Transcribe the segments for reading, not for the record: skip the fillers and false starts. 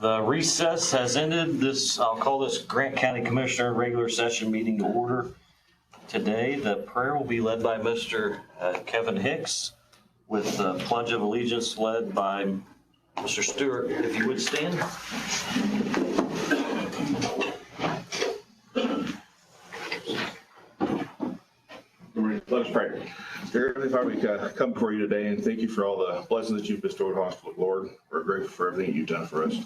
The recess has ended. I'll call this Grant County Commissioner regular session meeting to order. Today, the prayer will be led by Mr. Kevin Hicks, with the Pledge of Allegiance led by Mr. Stewart. If you would stand. Let us pray. Dear Heavenly Father, we come before you today and thank you for all the blessings that you've bestowed on us, Lord. We're grateful for everything you've done for us.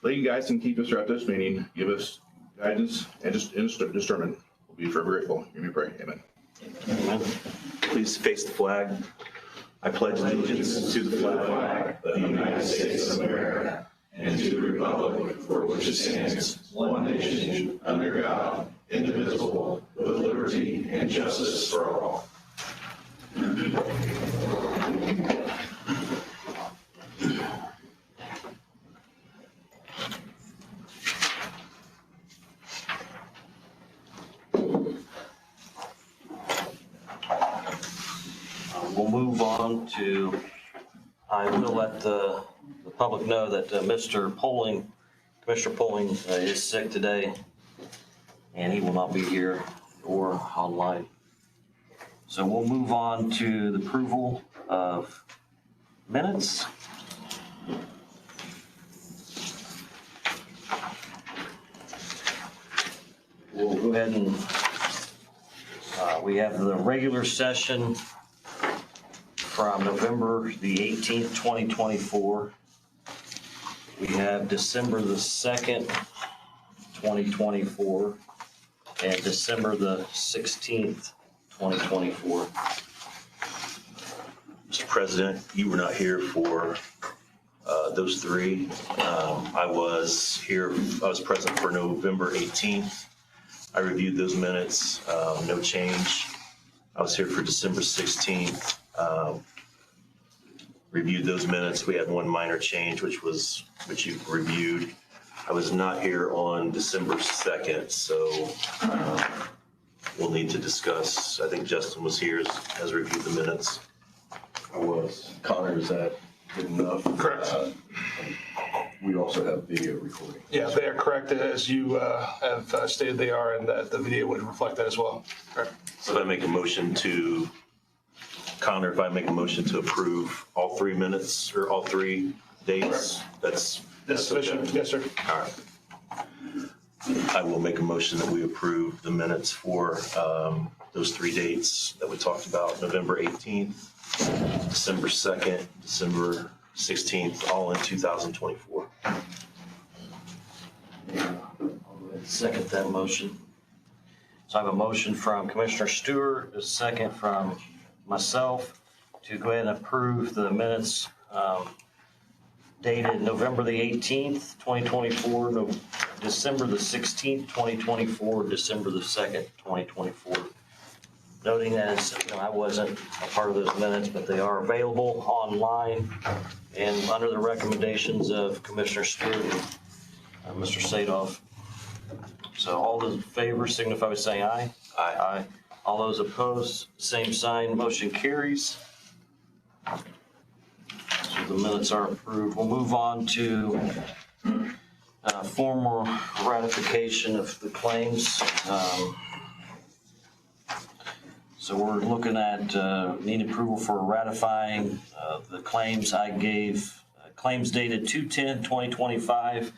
Lead and guide us and keep us throughout this meeting. Give us guidance and discernment. We'll be forever grateful. Hear me pray. Amen. Amen. Please face the flag. I pledge allegiance to the flag of the United States of America and to the republic for which it stands, one nation, under God, indivisible, with liberty and justice for all. We'll move on to, I will let the public know that Commissioner Poling is sick today, and he will not be here or online. So we'll move on to the approval of minutes. We'll go ahead and we have the regular session from November the 18th, 2024. We have December the 2nd, 2024, and December the 16th, 2024. Mr. President, you were not here for those three. I was present for November 18th. I reviewed those minutes, no change. I was here for December 16th. Reviewed those minutes. We had one minor change, which you reviewed. I was not here on December 2nd, so we'll need to discuss. I think Justin was here, has reviewed the minutes. I was. Connor, is that good enough? Correct. We also have video recording. Yeah, they are correct, as you have stated they are, and that the video would reflect that as well. Correct. So if I make a motion to approve all three minutes or all three dates, that's sufficient. okay. Yes, sir. All right. I will make a motion that we approve the minutes for those three dates that we talked about: November 18th, December 2nd, December 16th, all in 2024. Second that motion. So I have a motion from Commissioner Stewart, a second from myself to go ahead and approve the minutes dated November the 18th, 2024, December the 16th, 2024, December the 2nd, 2024. Noting that I wasn't a part of those minutes, but they are available online and under the recommendations of Commissioner Stewart and Mr. Sadoff. So all those in favor signify by saying aye. Aye. Aye. All those opposed, same sign, motion carries. So the minutes are approved. We'll move on to formal ratification of the claims. So we're looking at need approval for ratifying the claims I gave. Claims dated 2/10/2025.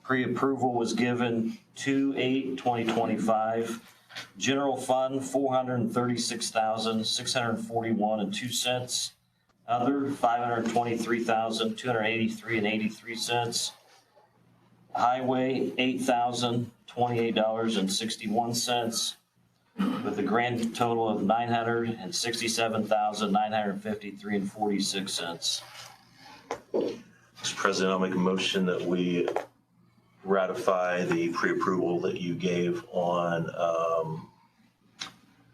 Pre-approval was given 2/8/2025. General fund $436,641.02. Other $523,283.83. Highway $8,028.61. With a grand total of $967,953.46. Mr. President, I'll make a motion that we ratify the pre-approval that you gave on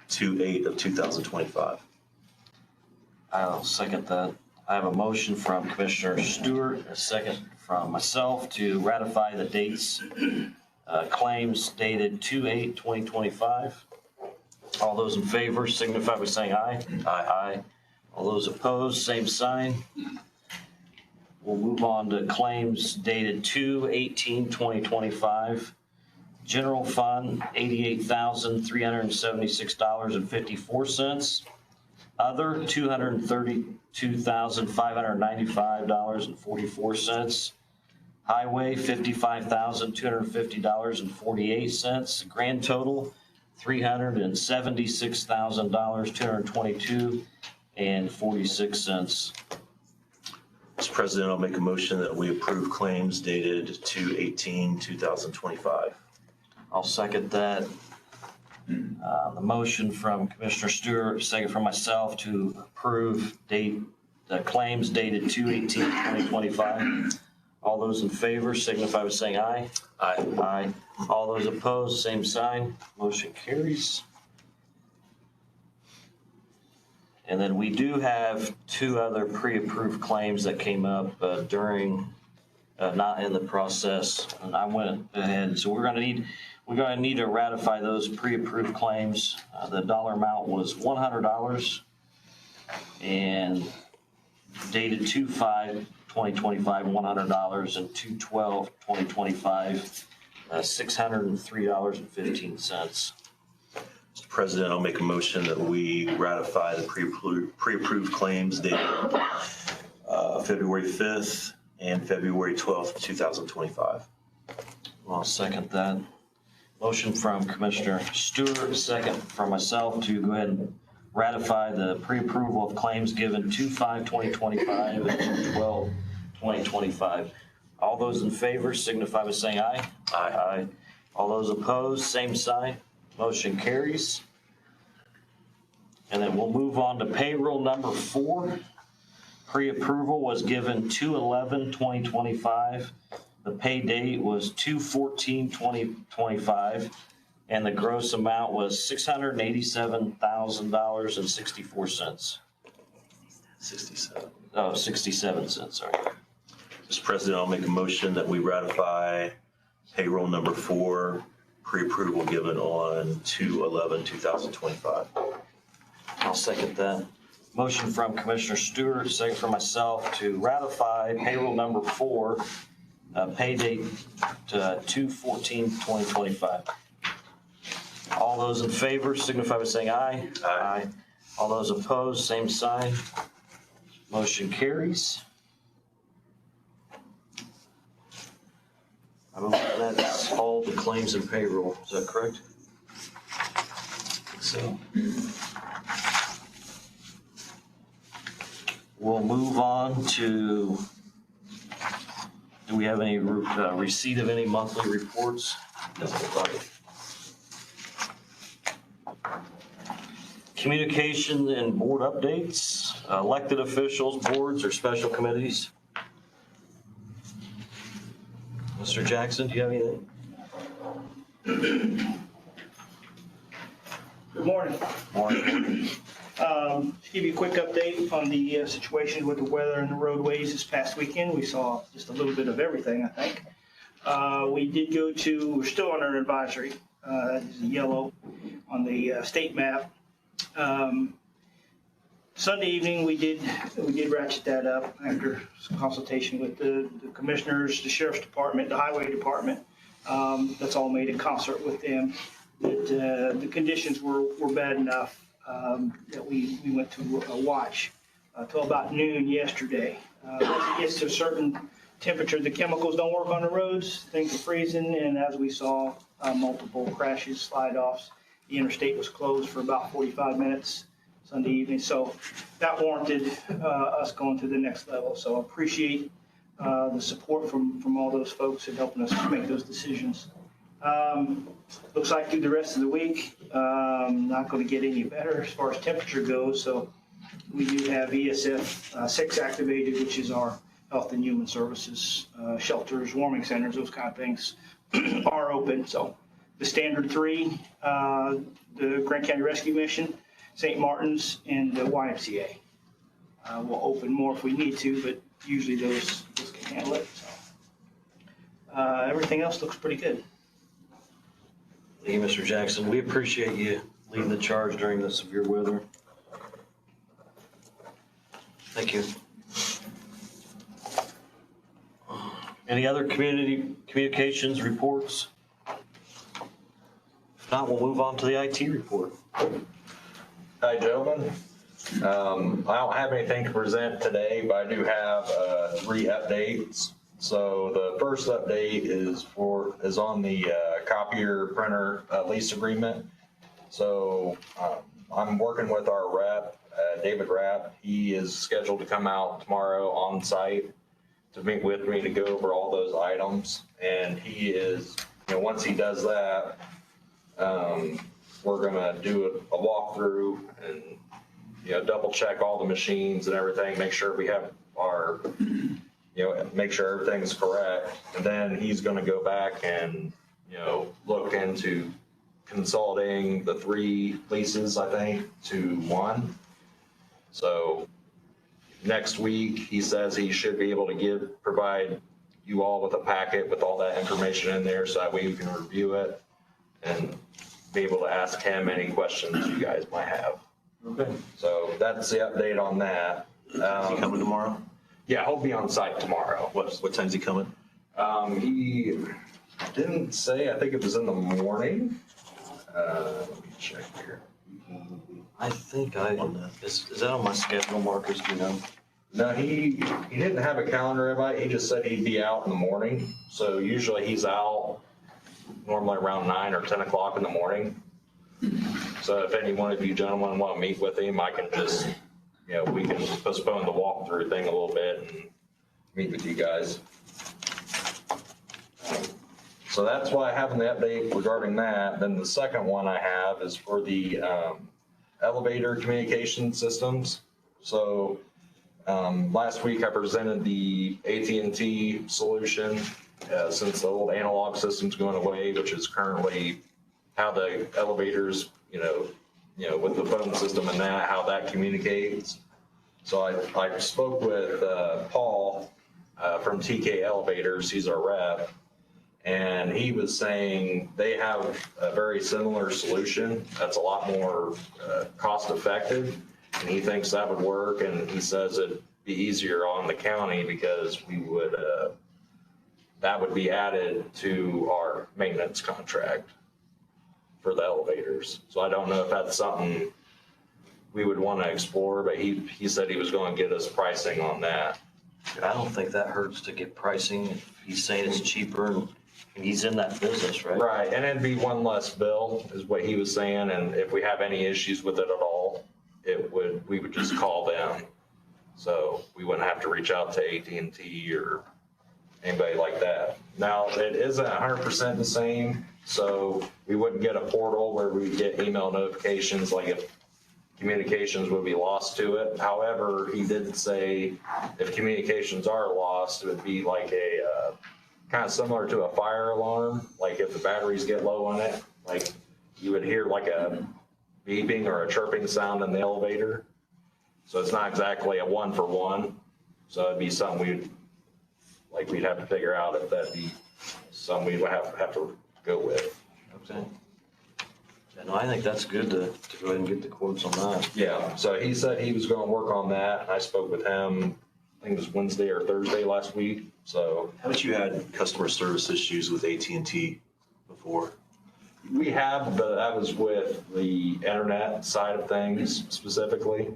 2/8/2025. I'll second that. I have a motion from Commissioner Stewart, a second from myself to ratify the dates, claims dated 2/8/2025. All those in favor signify by saying aye. Aye. Aye. All those opposed, same sign. We'll move on to claims dated 2/18/2025. General Fund, $88,376.54. Other, $232,595.44. Highway, $55,250.48. Grand total, $376,222.46. Mr. President, I'll make a motion that we approve claims dated 2/18/2025. I'll second that. The motion from Commissioner Stewart, second from myself to approve the claims dated 2/18/2025. All those in favor signify by saying aye. Aye. Aye. All those opposed, same sign. Motion carries. And then we do have two other pre-approved claims that came up during, not in the process, and I went ahead. So we're gonna need to ratify those pre-approved claims. The dollar amount was $100 and dated 2/5/2025, $100, and 2/12/2025, $603.15. Mr. President, I'll make a motion that we ratify the pre-approved claims dated February 5th and February 12th, 2025. I'll second that. Motion from Commissioner Stewart, second from myself to go ahead and ratify the pre-approval of claims given 2/5/2025 and 2/12/2025. All those in favor signify by saying aye. Aye. All those opposed, same sign. Motion carries. And then we'll move on to payroll number 4. Pre-approval was given 2/11/2025. The pay date was 2/14/2025, and the gross amount was $687,000.64. 67. Oh, 67 cents, sorry. Mr. President, I'll make a motion that we ratify payroll number 4, pre-approval given on 2/11/2025. I'll second that. Motion from Commissioner Stewart, second from myself to ratify payroll number 4, pay date 2/14/2025. All those in favor signify by saying aye. Aye. All those opposed, same sign. Motion carries. I believe that's all the claims and payroll. Is that correct? So, We'll move on to, do we have any receipt of any monthly reports? Communication and board updates, elected officials, boards, or special committees. Mr. Jackson, do you have anything? Good morning. Morning. To give you a quick update on the situation with the weather and the roadways this past weekend, we saw just a little bit of everything, I think. We did go to, we're still on our advisory, it's yellow on the state map. Sunday evening, we did ratchet that up after some consultation with the commissioners, the sheriff's department, the highway department. That's all made in concert with them. That the conditions were bad enough that we went to a watch till about noon yesterday. As it gets to a certain temperature, the chemicals don't work on the roads, things are freezing, and as we saw, multiple crashes, slide-offs. The interstate was closed for about 45 minutes Sunday evening, so that warranted us going to the next level. So I appreciate the support from all those folks in helping us make those decisions. Looks like through the rest of the week, not going to get any better as far as temperature goes. So we do have ESF 6 activated, which is our Health and Human Services, shelters, warming centers, those kind of things are open. So the standard 3, the Grant County Rescue Mission, St. Martin's, and the YMCA. We'll open more if we need to, but usually those can handle it. So everything else looks pretty good. Thank you, Mr. Jackson. We appreciate you leading the charge during the severe weather. Thank you. Any other community communications reports? If not, we'll move on to the IT report. Hi, gentlemen. I don't have anything to present today, but I do have 3 updates. So the first update is on the copier printer lease agreement. So I'm working with our rep, David Rapp. He is scheduled to come out tomorrow on site to meet with me to go over all those items. And he is, once he does that, we're gonna do a walkthrough and, double check all the machines and everything, make sure we have our, make sure everything's correct. And then he's gonna go back and, look into consolidating the 3 leases, I think, to 1. So next week, he says he should be able to provide you all with a packet with all that information in there, so that way you can review it and be able to ask him any questions you guys might have. Okay. So that's the update on that. Is he coming tomorrow? Yeah, he'll be on site tomorrow. What time's he coming? He didn't say, I think it was in the morning. Let me check here. I think is that on my schedule, Marcus, do you know? No, he didn't have a calendar invite. He just said he'd be out in the morning. So usually he's out normally around 9 or 10 o'clock in the morning. So if any one of you gentlemen want to meet with him, I can just, we can postpone the walkthrough thing a little bit and meet with you guys. So that's why I have an update regarding that. Then the second one I have is for the elevator communication systems. So last week I presented the AT&T solution since the old analog system's going away, which is currently how the elevators, with the phone system and that, how that communicates. So I spoke with Paul from TK Elevators. He's our rep. And he was saying they have a very similar solution that's a lot more cost effective. And he thinks that would work. And he says it'd be easier on the county because we would, that would be added to our maintenance contract for the elevators. So I don't know if that's something we would want to explore, but he said he was going to get us pricing on that. I don't think that hurts to get pricing. If he's saying it's cheaper and he's in that business, right? Right, and it'd be one less bill, is what he was saying, and if we have any issues with it at all, we would just call them. So we wouldn't have to reach out to AT&T or anybody like that. Now, it isn't 100% the same, so we wouldn't get a portal where we get email notifications like if communications would be lost to it. However, he did say if communications are lost, it would be like a kind of similar to a fire alarm. Like if the batteries get low on it, like you would hear like a beeping or a chirping sound in the elevator. So it's not exactly a 1-for-1. So it'd be something we'd have to figure out if that'd be something we'd have to go with. Okay. Yeah, no, I think that's good to go ahead and get the quotes on that. Yeah, so he said he was going to work on that. I spoke with him, I think it was Wednesday or Thursday last week. So Haven't you had customer service issues with AT&T before? we have, but that was with the internet side of things specifically.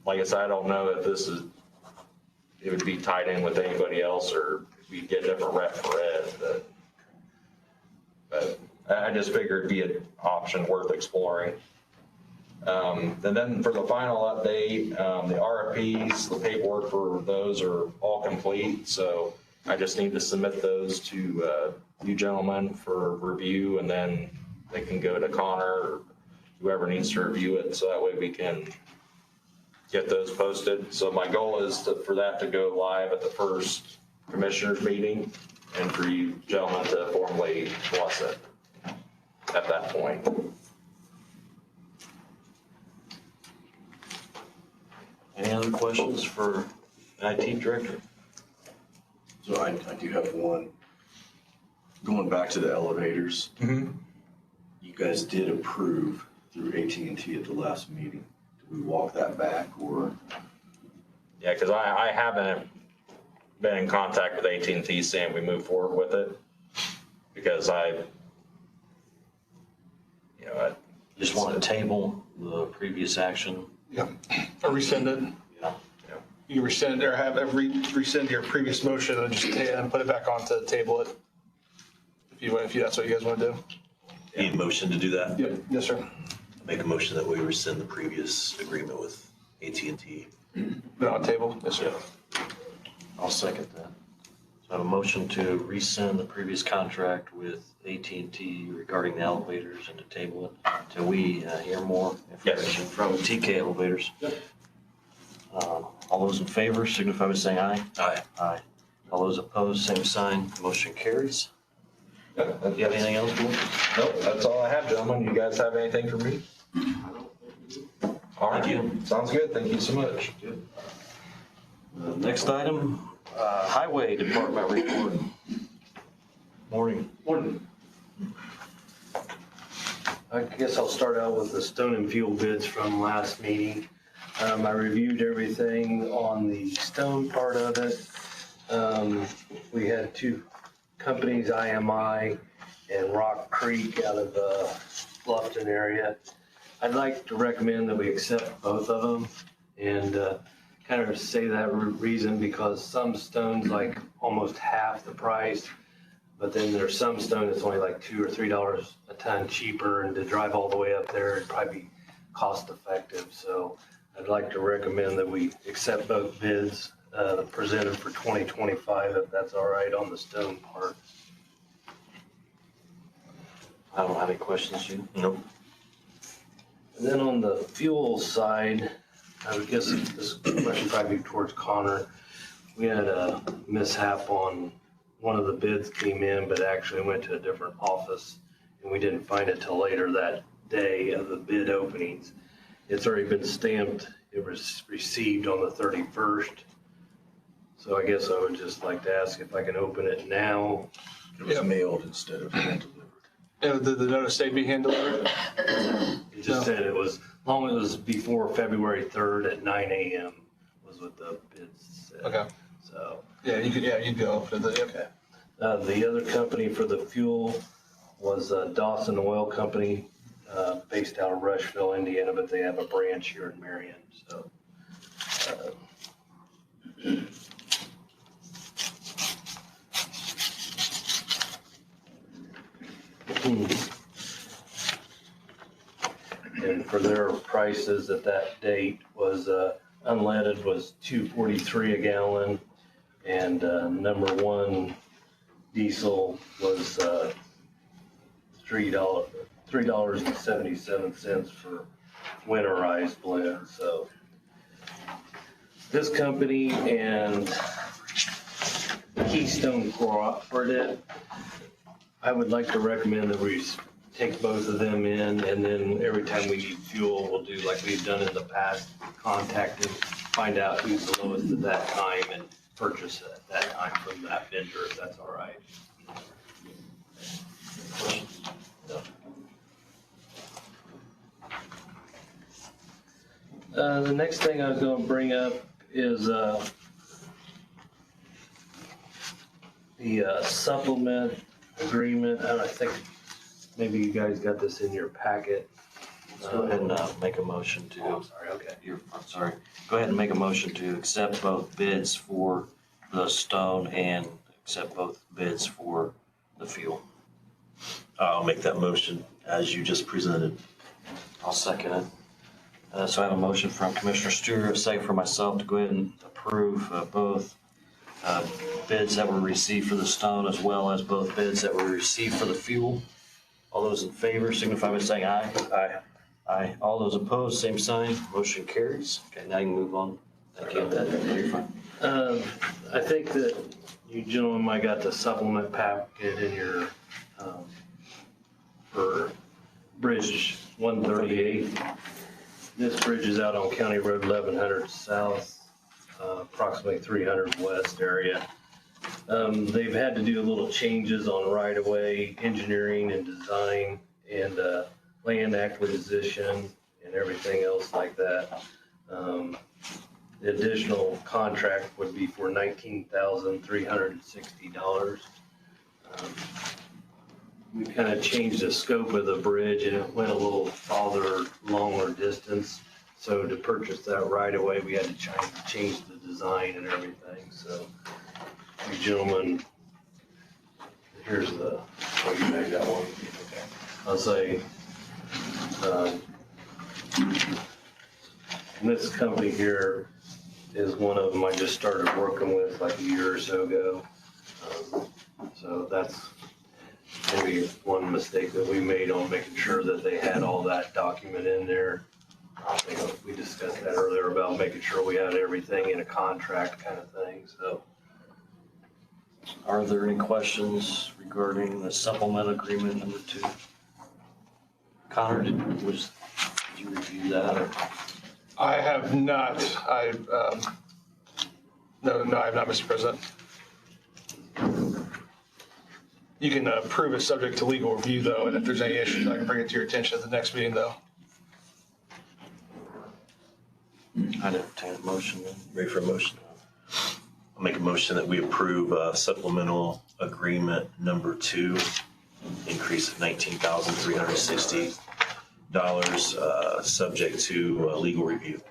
Like I said, I don't know if it would be tied in with anybody else or if we'd get a different rep for it. But I just figured it'd be an option worth exploring. And then for the final update, the RFPs, the paperwork for those are all complete. So I just need to submit those to you gentlemen for review, and then they can go to Connor or whoever needs to review it. So that way we can get those posted. So my goal is for that to go live at the first commissioners meeting and for you gentlemen to formally bless it at that point. Any other questions for IT director? So I do have one. Going back to the elevators, you guys did approve through AT&T at the last meeting. Did we walk that back or? Yeah, because I haven't been in contact with AT&T saying we move forward with it because Just want to table the previous action. Yep. Or rescind it. Yeah. You rescind or rescind your previous motion and just and put it back onto the table it. If that's what you guys want to do. Need a motion to do that? Yep. Yes, sir. Make a motion that we rescind the previous agreement with AT&T. Put it on the table. Yes, sir. I'll second that. So I have a motion to rescind the previous contract with AT&T regarding the elevators and to table it till we hear more information from TK Elevators. Yep. All those in favor signify by saying aye. Aye. Aye. All those opposed, same sign. Motion carries. Yeah, Do you have anything else, Bill? Nope, that's all I have, gentlemen. You guys have anything for me? All right. Thank you. Sounds good. Thank you so much. Next item, Highway Department report. Morning. Morning. I guess I'll start out with the stone and fuel bids from last meeting. I reviewed everything on the stone part of it. We had two companies, IMI and Rock Creek out of the Bluffton area. I'd like to recommend that we accept both of them and kind of say that reason because some stones like almost half the price, but then there's some stone that's only like $2 or $3 a ton cheaper, and to drive all the way up there it'd probably be cost effective. So I'd like to recommend that we accept both bids presented for 2025, if that's all right on the stone part. I don't have any questions, you? Nope. And then on the fuel side, I would guess this question probably be towards Connor. We had a mishap on one of the bids came in, but actually went to a different office, and we didn't find it till later that day of the bid openings. It's already been stamped. It was received on the 31st. So I guess I would just like to ask if I can open it now. It was mailed instead of hand delivered. Did the notice say be hand delivered? It just said it was, as long as it was before February 3rd at 9 a.m. was what the bids said. Okay. So. Yeah, you'd go open it. Okay. The other company for the fuel was Dawson Oil Company, based out of Rushville, Indiana, but they have a branch here in Marion, so. And for their prices at that date was, unleaded was $2.43 a gallon, and number one diesel was $3.77 for winterized blend. So this company and Keystone Cooperative, I would like to recommend that we take both of them in, and then every time we need fuel, we'll do like we've done in the past, contact them, find out who's the lowest at that time and purchase it at that time from that vendor, if that's all right. The next thing I was gonna bring up is, the supplement agreement, and I think maybe you guys got this in your packet. Let's go ahead and make a motion to. Oh, I'm sorry, okay. I'm sorry. Go ahead and make a motion to accept both bids for the stone and accept both bids for the fuel. I'll make that motion as you just presented. I'll second it. So I have a motion from Commissioner Stewart, a second for myself to go ahead and approve both bids that were received for the stone as well as both bids that were received for the fuel. All those in favor signify by saying aye. Aye. Aye. All those opposed, same sign. Motion carries. Okay, now you can move on. Thank you. You're fine. I think that you gentlemen might got the supplement packet in your, for Bridge 138. This bridge is out on County Road 1100 South, approximately 300 West area. They've had to do a little changes on right-of-way engineering and design and land acquisition and everything else like that. The additional contract would be for $19,360. We kind of changed the scope of the bridge and it went a little farther, longer distance. So to purchase that right away, we had to change the design and everything. So you gentlemen, here's the, oh, you made that one. Okay. I'll say, and this company here is one of them I just started working with like a year or so ago. So that's maybe one mistake that we made on making sure that they had all that document in there. I think we discussed that earlier about making sure we had everything in a contract kind of thing, so. Are there any questions regarding the supplement agreement number 2? Connor, did you review that or? I have not. No, I have not, Mr. President. You can approve it subject to legal review, though, and if there's any issues, I can bring it to your attention at the next meeting, though. I'd entertain a motion then. Ready for a motion? I'll make a motion that we approve supplemental agreement number 2, increase of $19,360, subject to legal review.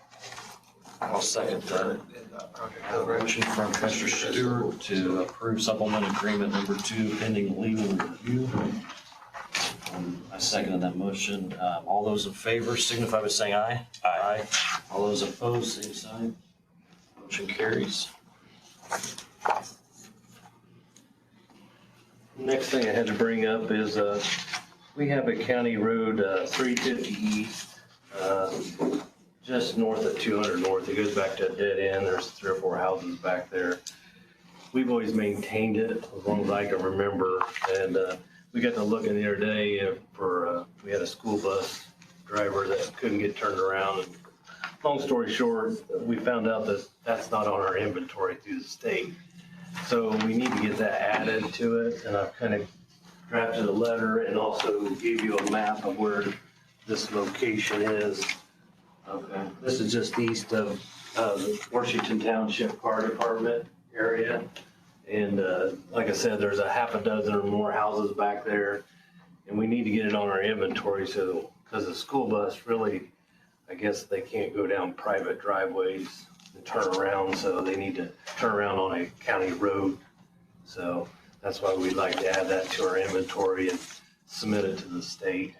I'll second that. Motion from Commissioner Stewart to approve supplement agreement number 2 pending legal review. I seconded that motion. All those in favor signify by saying aye. Aye. All those opposed, same sign. Motion carries. Next thing I had to bring up is, we have a county road, 350 East, just north of 200 North. It goes back to a dead end. There's 3 or 4 houses back there. We've always maintained it as long as I can remember. And, we got to looking the other day for, we had a school bus driver that couldn't get turned around. And long story short, we found out that that's not on our inventory through the state. So we need to get that added to it, and I've kind of drafted a letter and also gave you a map of where this location is. Okay. This is just east of Washington Township Fire Department area. And like I said, there's a half a dozen or more houses back there, and we need to get it on our inventory so, because the school bus really, I guess they can't go down private driveways and turn around, so they need to turn around on a county road. So that's why we'd like to add that to our inventory and submit it to the state.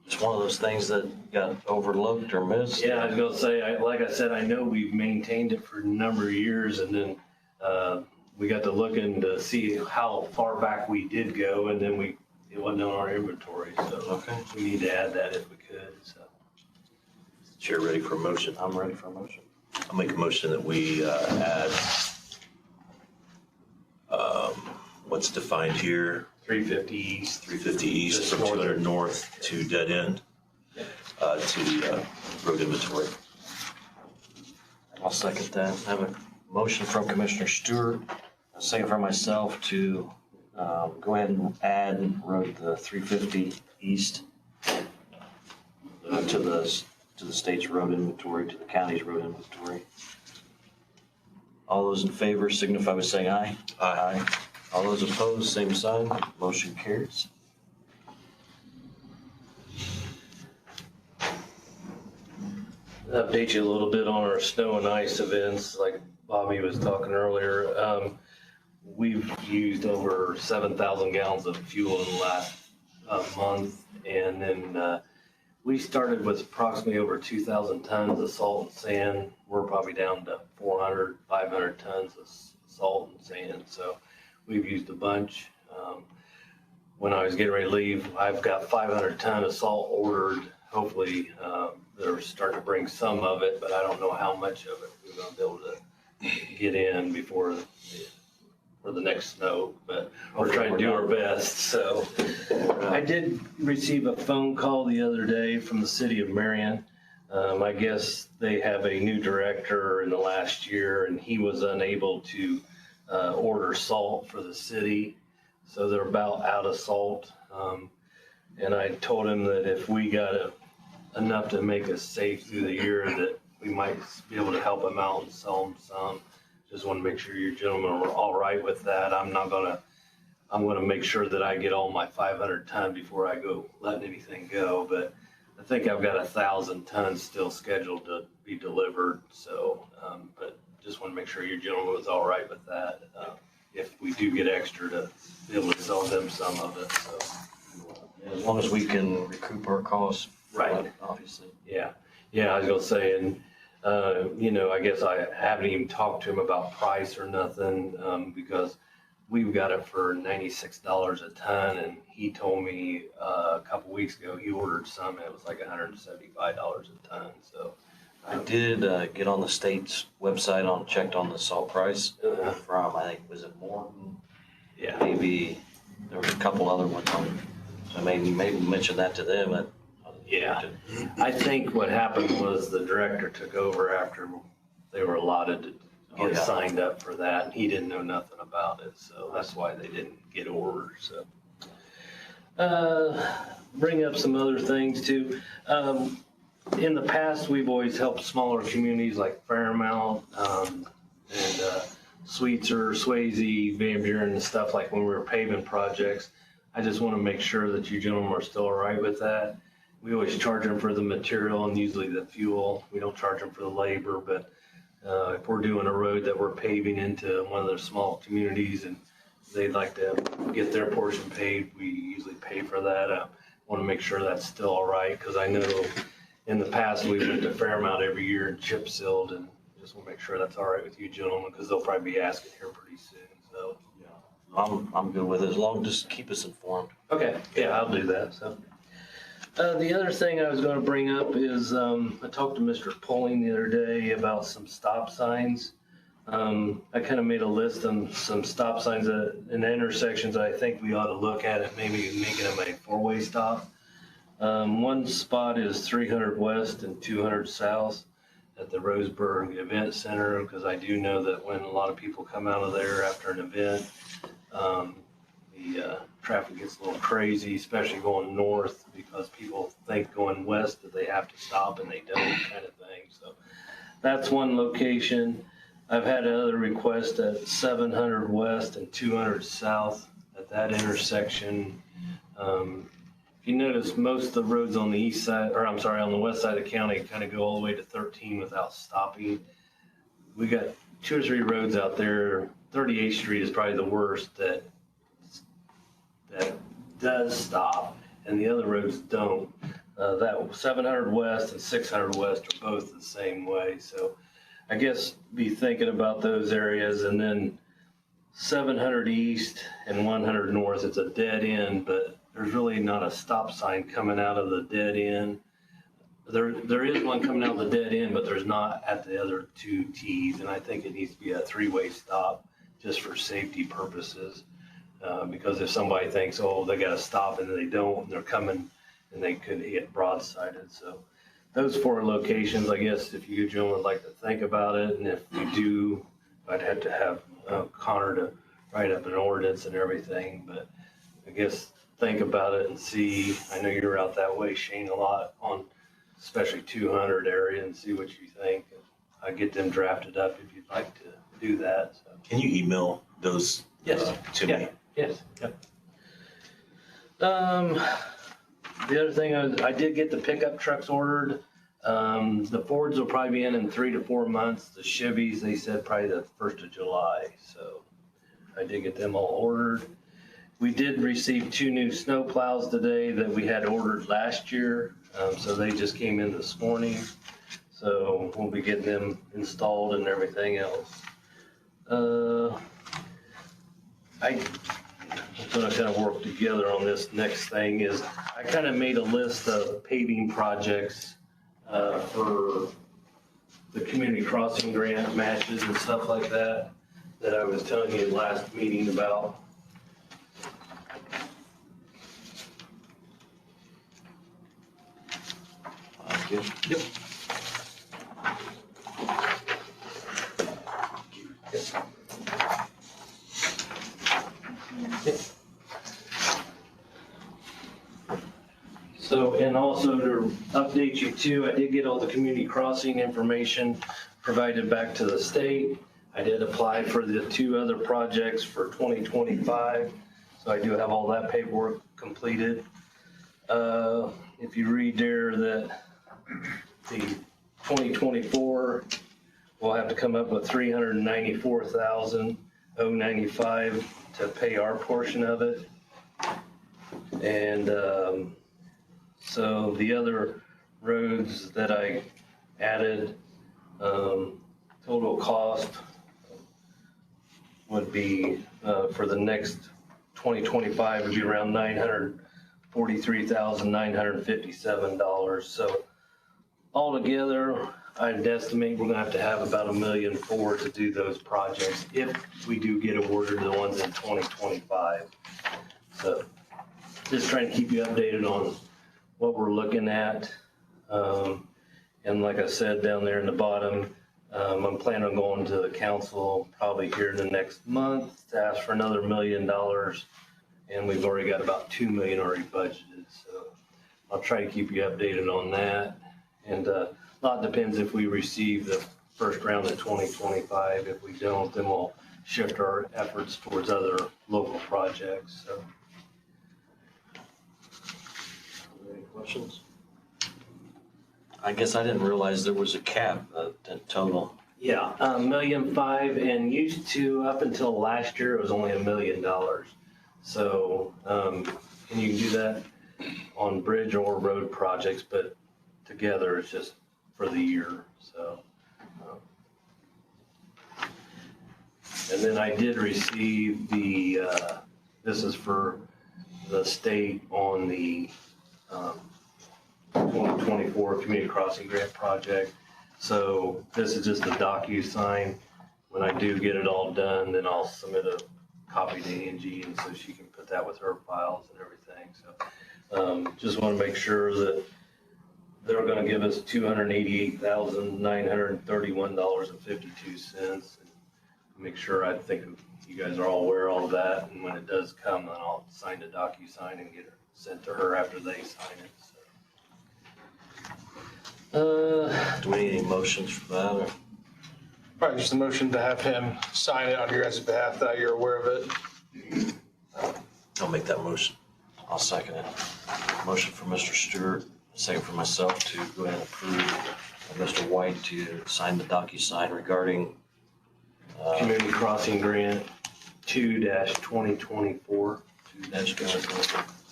It's one of those things that got overlooked or missed. Yeah, I was gonna say, like I said, I know we've maintained it for a number of years, and then we got to looking to see how far back we did go, and then it wasn't on our inventory, so Okay. we need to add that if we could, so. Chair, ready for a motion? I'm ready for a motion. I'll make a motion that we add what's defined here, 350 East. 350 East Just from north. 200 North to dead end to the road inventory. I'll second that. I have a motion from Commissioner Stewart, a second from myself to go ahead and add road the 350 East to the state's road inventory, to the county's road inventory. All those in favor signify by saying aye. Aye. All those opposed, same sign. Motion carries. Update you a little bit on our snow and ice events, like Bobby was talking earlier. We've used over 7,000 gallons of fuel in the last month, and then we started with approximately over 2,000 tons of salt and sand. We're probably down to 400, 500 tons of salt and sand, so we've used a bunch. When I was getting ready to leave, I've got 500 ton of salt ordered. Hopefully, they're starting to bring some of it, but I don't know how much of it we're gonna be able to get in before the next snow, but we're trying to do our best, so. I did receive a phone call the other day from the city of Marion. I guess they have a new director in the last year, and he was unable to order salt for the city, so they're about out of salt. And I told him that if we got enough to make us safe through the year, that we might be able to help them out and sell them some. Just want to make sure you gentlemen are all right with that. I'm gonna make sure that I get all my 500 ton before I go letting anything go, but I think I've got 1,000 tons still scheduled to be delivered, so, but just want to make sure your gentleman was all right with that. If we do get extra to be able to sell them some of it, so. As long as we can recoup our costs. Right. Obviously. Yeah, I was gonna say, and, I guess I haven't even talked to him about price or nothing, because we've got it for $96 a ton, and he told me, a couple weeks ago, he ordered some, and it was like $175 a ton, so. I did get on the state's website checked on the salt price from, I think, was it Morton? Yeah, Maybe there was a couple other ones on, so maybe mention that to them. Yeah. I think what happened was the director took over after they were allotted to Oh, get yeah. signed up for that, and he didn't know nothing about it, so that's why they didn't get orders, so. Bring up some other things too. In the past, we've always helped smaller communities like Fairmount, and Sweetser, Swayze, Van Buren and stuff, like when we were paving projects. I just want to make sure that you gentlemen are still all right with that. We always charge them for the material and usually the fuel. We don't charge them for the labor, but if we're doing a road that we're paving into one of their small communities and they'd like to get their portion paid, we usually pay for that. I want to make sure that's still all right, because I know in the past we went to Fairmount every year and chip sealed, and just want to make sure that's all right with you gentlemen, because they'll probably be asking here pretty soon, so. I'm good with it, as long as just keep us informed. Okay, yeah, I'll do that, so. The other thing I was gonna bring up is, I talked to Mr. Pulling the other day about some stop signs. I kind of made a list of some stop signs in the intersections I think we ought to look at it, maybe making them a four-way stop. One spot is 300 West and 200 South at the Roseburg Event Center, because I do know that when a lot of people come out of there after an event, the traffic gets a little crazy, especially going north, because people think going west that they have to stop and they don't, kind of thing. So that's one location. I've had another request at 700 West and 200 South at that intersection. If you notice, most of the roads on the east side, or I'm sorry, on the west side of the county kind of go all the way to 13 without stopping. We got 2 or 3 roads out there. 38th Street is probably the worst that does stop, and the other roads don't. That 700 West and 600 West are both the same way. So I guess be thinking about those areas. And then 700 East and 100 North, it's a dead end, but there's really not a stop sign coming out of the dead end. There is one coming out of the dead end, but there's not at the other 2 T's, and I think it needs to be a 3-way stop just for safety purposes. Because if somebody thinks, oh, they got to stop, and they don't, and they're coming, and they could get broadsided. So those 4 locations, I guess, if you gentlemen would like to think about it, and if you do, I'd have to have Connor to write up an ordinance and everything, but I guess think about it and see. I know you're out that way, Shane, a lot on especially 200 area, and see what you think. I get them drafted up if you'd like to do that. So. Can you email those to me? Yes. Yep. The other thing, I did get the pickup trucks ordered. The Fords will probably be in 3 to 4 months. The Chevys, they said probably the 1st of July. So I did get them all ordered. We did receive 2 new snow plows today that we had ordered last year. So they just came in this morning. So we'll be getting them installed and everything else. I'm gonna kind of work together on this next thing is I kind of made a list of paving projects for the community crossing grant matches and stuff like that I was telling you last meeting about. Yep. So, and also to update you too, I did get all the community crossing information provided back to the state. I did apply for the 2 other projects for 2025, so I do have all that paperwork completed. If you read there that the 2024, we'll have to come up with $394,095 to pay our portion of it. And so the other roads that I added, total cost would be, for the next 2025 would be around $943,957. So altogether, I'd estimate we're gonna have to have about $1.4 million to do those projects if we do get awarded the ones in 2025. So just trying to keep you updated on what we're looking at. And like I said, down there in the bottom, I'm planning on going to the council probably here in the next month to ask for another $1 million. And we've already got about $2 million already budgeted. So I'll try to keep you updated on that. And a lot depends if we receive the first round of 2025. If we don't, then we'll shift our efforts towards other local projects. So. Any questions? I guess I didn't realize there was a cap in total. Yeah, $1.5 million, and used to, up until last year, it was only $1 million. So, and you can do that on bridge or road projects, but together it's just for the year, so. And then I did receive the, this is for the state on the 2024 Community Crossing Grant Project. So this is just a DocuSign. When I do get it all done, then I'll submit a copy to Angie, and so she can put that with her files and everything. So just want to make sure that they're going to give us $288,931.52. Make sure, I think you guys are all aware of all of that, and when it does come, then I'll sign the DocuSign and get it sent to her after they sign it. So. Do we need any motions for that, or? Probably just a motion to have him sign it on your guys' behalf, that you're aware of it. I'll make that motion. I'll second it. Motion for Mr. Stewart, second for myself to go ahead and approve Mr. White to sign the DocuSign regarding Community Crossing Grant 2-2024.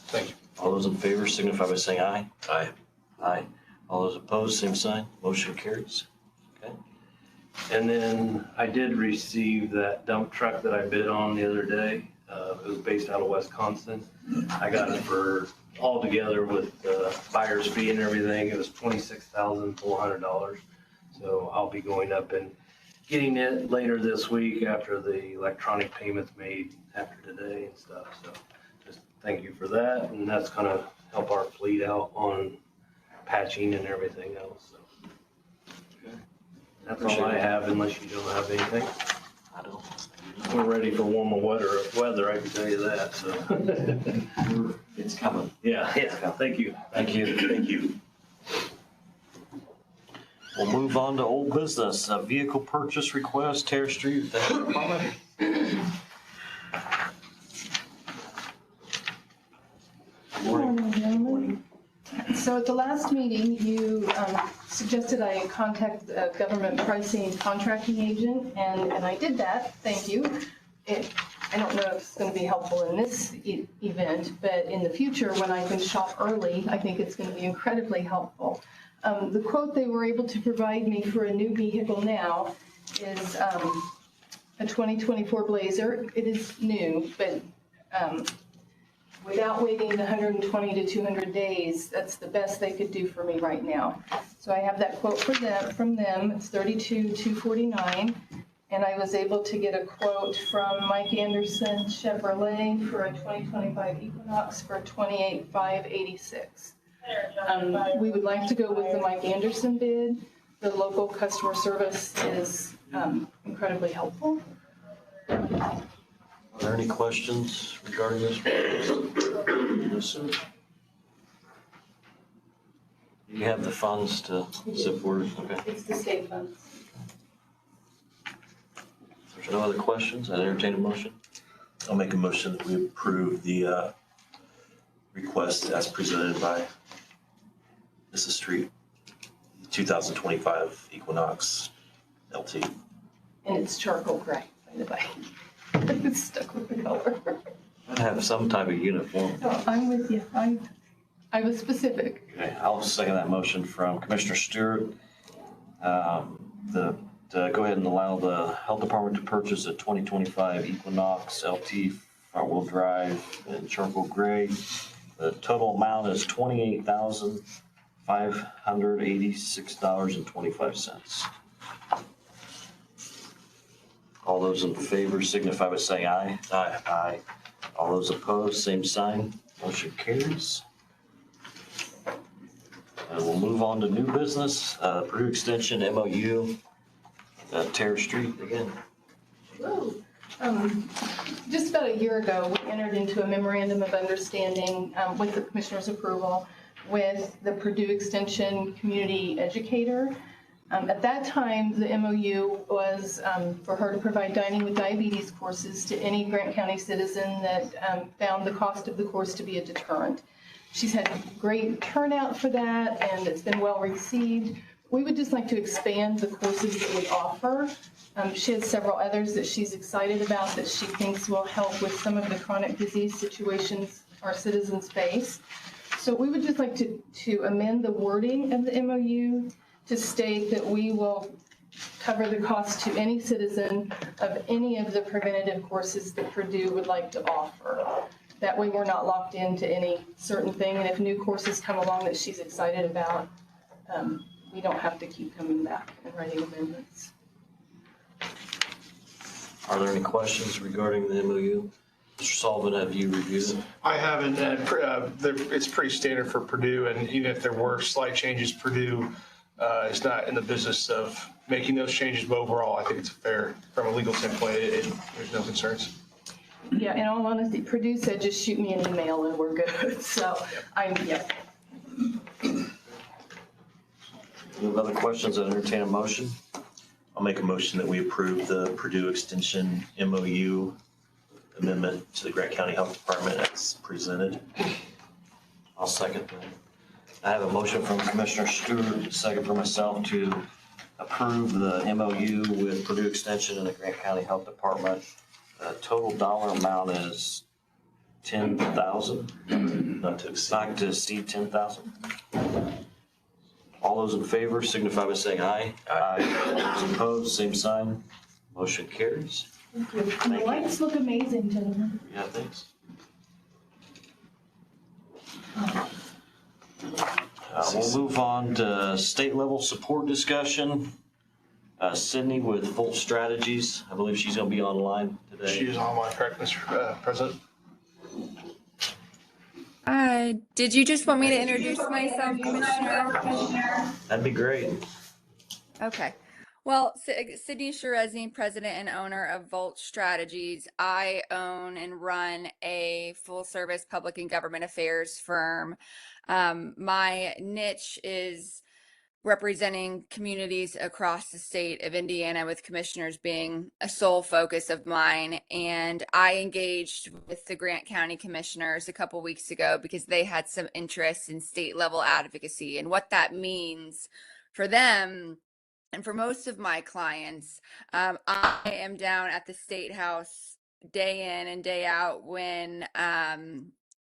Thank you. All those in favor signify by saying aye. Aye. Aye. All those opposed, same sign. Motion carries. Okay. And then I did receive that dump truck that I bid on the other day. It was based out of Wisconsin. I got it for, all together with the buyer's fee and everything, it was $26,400. So I'll be going up and getting it later this week after the electronic payments made after today and stuff. So just thank you for that. And that's gonna help our fleet out on patching and everything else. So that's all I have, unless you don't have anything. I don't. We're ready for warmer weather, I can tell you that, so. It's coming. Yeah, thank you. Thank you. Thank you. We'll move on to old business, vehicle purchase request, Terrace Street, the health department. Morning, gentlemen. So at the last meeting, you suggested I contact the government pricing contracting agent, and I did that, thank you. I don't know if it's going to be helpful in this event, but in the future, when I can shop early, I think it's going to be incredibly helpful. The quote they were able to provide me for a new vehicle now is a 2024 Blazer. It is new, but without waiting the 120 to 200 days, that's the best they could do for me right now. So I have that quote from them. It's $32,249, and I was able to get a quote from Mike Anderson Chevrolet for a 2025 Equinox for $28,586. We would like to go with the Mike Anderson bid. The local customer service is incredibly helpful. Are there any questions regarding this? No, sir. You have the funds to support it, okay. It's the state funds. If there's no other questions, I'd entertain a motion. I'll make a motion that we approve the request as presented by Mrs. Street, 2025 Equinox LT. And it's charcoal gray, by the way. It's stuck with the color. I'd have some type of uniform. No, I'm with you. I was specific. Okay, I'll second that motion from Commissioner Stewart. To go ahead and allow the health department to purchase a 2025 Equinox LT front-wheel drive in charcoal gray. The total amount is $28,586.25. All those in favor signify by saying aye. Aye. Aye. All those opposed, same sign. Motion carries. We'll move on to new business, Purdue Extension MOU, Terrace Street again. Whoa. Just about a year ago, we entered into a memorandum of understanding with the commissioner's approval with the Purdue Extension community educator. At that time, the MOU was for her to provide dining with diabetes courses to any Grant County citizen that found the cost of the course to be a deterrent. She's had great turnout for that, and it's been well received. We would just like to expand the courses that we offer. She has several others that she's excited about that she thinks will help with some of the chronic disease situations our citizens face. So we would just like to amend the wording of the MOU to state that we will cover the cost to any citizen of any of the preventative courses that Purdue would like to offer. That way we're not locked into any certain thing, and if new courses come along that she's excited about, we don't have to keep coming back and writing amendments. Are there any questions regarding the MOU? Mr. Sullivan, have you reviewed it? I haven't, it's pretty standard for Purdue, and even if there were slight changes, Purdue is not in the business of making those changes, but overall, I think it's fair from a legal standpoint. There's no concerns. Yeah, in all honesty, Purdue said just shoot me an email and we're good, so yeah. Any other questions? I'd entertain a motion. I'll make a motion that we approve the Purdue Extension MOU amendment to the Grant County Health Department as presented. I'll second that. I have a motion from Commissioner Stewart, a second from myself to approve the MOU with Purdue Extension and the Grant County Health Department. The total dollar amount is $10,000, Not to exceed. not to exceed $10,000. All those in favor signify by saying aye. Aye. Those opposed, same sign. Motion carries. The lights look amazing, gentlemen. Yeah, thanks. We'll move on to state level support discussion. Sydney with Volt Strategies. I believe she's going to be online today. She is online, correct, Mr. President? Did you just want me to introduce myself, Commissioner? That'd be great. Okay. Well, Sydney Sherezny, president and owner of Volt Strategies. I own and run a full-service public and government affairs firm. My niche is representing communities across the state of Indiana, with commissioners being a sole focus of mine. And I engaged with the Grant County commissioners a couple weeks ago because they had some interest in state level advocacy and what that means for them. And for most of my clients, I am down at the State House day in and day out when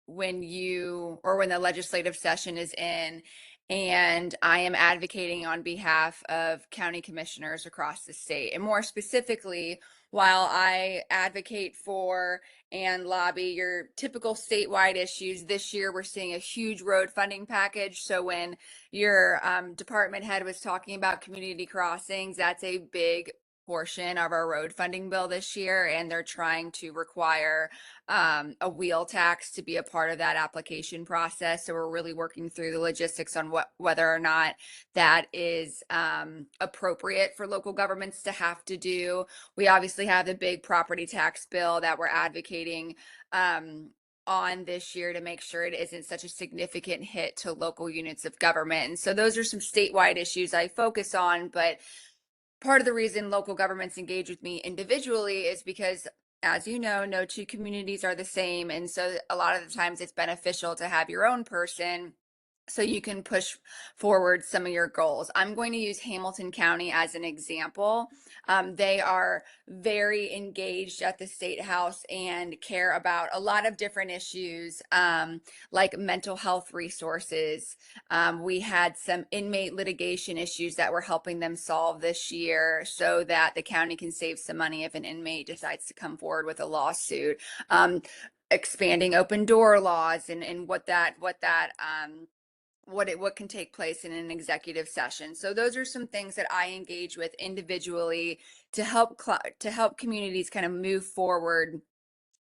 the legislative session is in, and I am advocating on behalf of county commissioners across the state. And more specifically, while I advocate for and lobby your typical statewide issues, this year we're seeing a huge road funding package. So when your department head was talking about community crossings, that's a big portion of our road funding bill this year, and they're trying to require a wheel tax to be a part of that application process. So we're really working through the logistics on whether or not that is appropriate for local governments to have to do. We obviously have the big property tax bill that we're advocating on this year to make sure it isn't such a significant hit to local units of government. And so those are some statewide issues I focus on, but part of the reason local governments engage with me individually is because, as you know, no two communities are the same. And so a lot of the times it's beneficial to have your own person so you can push forward some of your goals. I'm going to use Hamilton County as an example. They are very engaged at the State House and care about a lot of different issues, like mental health resources. We had some inmate litigation issues that we're helping them solve this year so that the county can save some money if an inmate decides to come forward with a lawsuit. Expanding open door laws and what can take place in an executive session. So those are some things that I engage with individually to help communities kind of move forward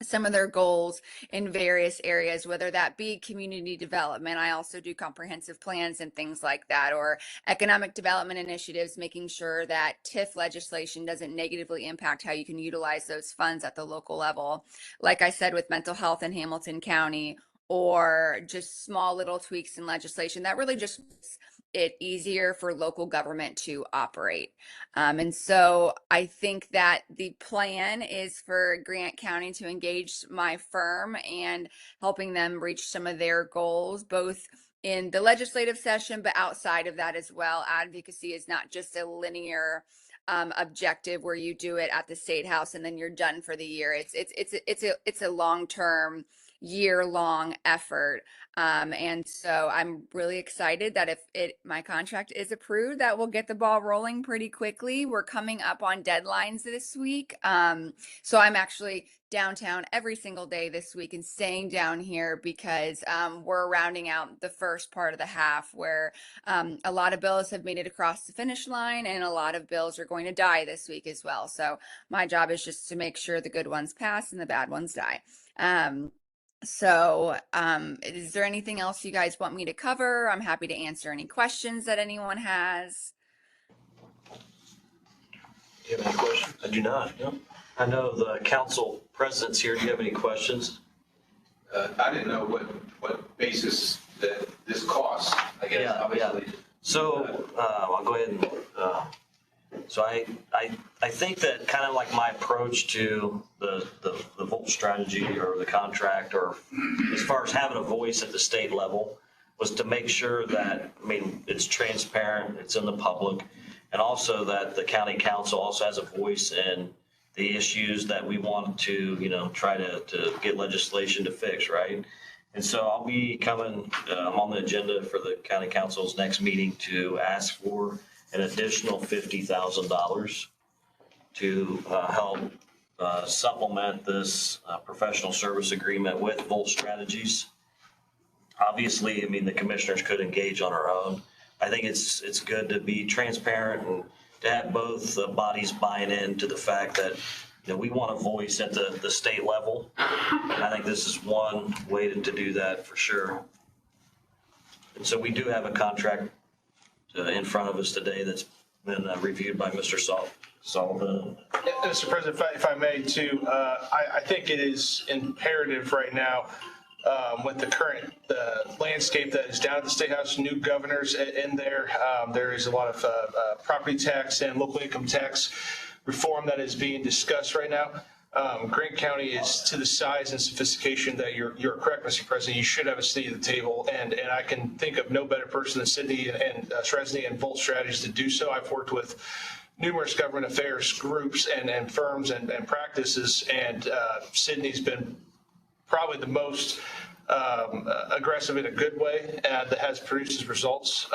some of their goals in various areas, whether that be community development. I also do comprehensive plans and things like that, or economic development initiatives, making sure that TIF legislation doesn't negatively impact how you can utilize those funds at the local level. Like I said, with mental health in Hamilton County, or just small little tweaks in legislation that really just makes it easier for local government to operate. And so I think that the plan is for Grant County to engage my firm and helping them reach some of their goals, both in the legislative session, but outside of that as well. Advocacy is not just a linear objective where you do it at the State House and then you're done for the year. It's a long-term, year-long effort. And so I'm really excited that if my contract is approved, that we'll get the ball rolling pretty quickly. We're coming up on deadlines this week. So I'm actually downtown every single day this week and staying down here because we're rounding out the first part of the half where a lot of bills have made it across the finish line and a lot of bills are going to die this week as well. So my job is just to make sure the good ones pass and the bad ones die. So is there anything else you guys want me to cover? I'm happy to answer any questions that anyone has. Do you have any questions? I do not. No. I know the council president's here. Do you have any questions? I didn't know what basis that this costs, I guess, Yeah, obviously. So I'll go ahead and so I think that kind of like my approach to the Volt strategy or the contract, or as far as having a voice at the state level, was to make sure that, I mean, it's transparent, it's in the public, and also that the county council also has a voice in the issues that we want to, you know, try to get legislation to fix, right? And so I'll be coming, I'm on the agenda for the county council's next meeting to ask for an additional $50,000 to help supplement this professional service agreement with Volt Strategies. Obviously, I mean, the commissioners could engage on our own. I think it's good to be transparent and to have both bodies buying into the fact that, you know, we want a voice at the state level. And I think this is one way to do that for sure. And so we do have a contract in front of us today that's been reviewed by Mr. Sullivan. Mr. President, if I may too, I think it is imperative right now with the current landscape that is down at the State House, new governors in there. There is a lot of property tax and local income tax reform that is being discussed right now. Grant County is to the size and sophistication that you're correct, Mr. President. You should have a seat at the table, and I can think of no better person than Sydney and Sresney and Volt Strategies to do so. I've worked with numerous government affairs groups and firms and practices, and Sydney's been probably the most aggressive in a good way that has produced results.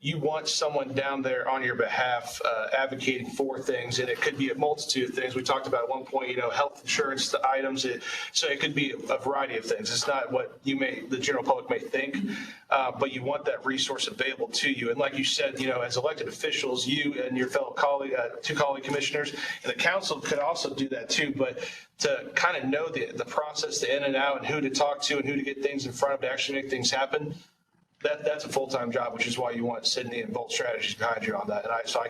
You want someone down there on your behalf advocating for things, and it could be a multitude of things. We talked about at one point, you know, health insurance items. So it could be a variety of things. It's not what the general public may think, but you want that resource available to you. And like you said, you know, as elected officials, you and your fellow colleague, two colleague commissioners, and the council could also do that too. But to kind of know the process, the in and out, and who to talk to and who to get things in front of to actually make things happen, that's a full-time job, which is why you want Sydney and Volt Strategies behind you on that. And I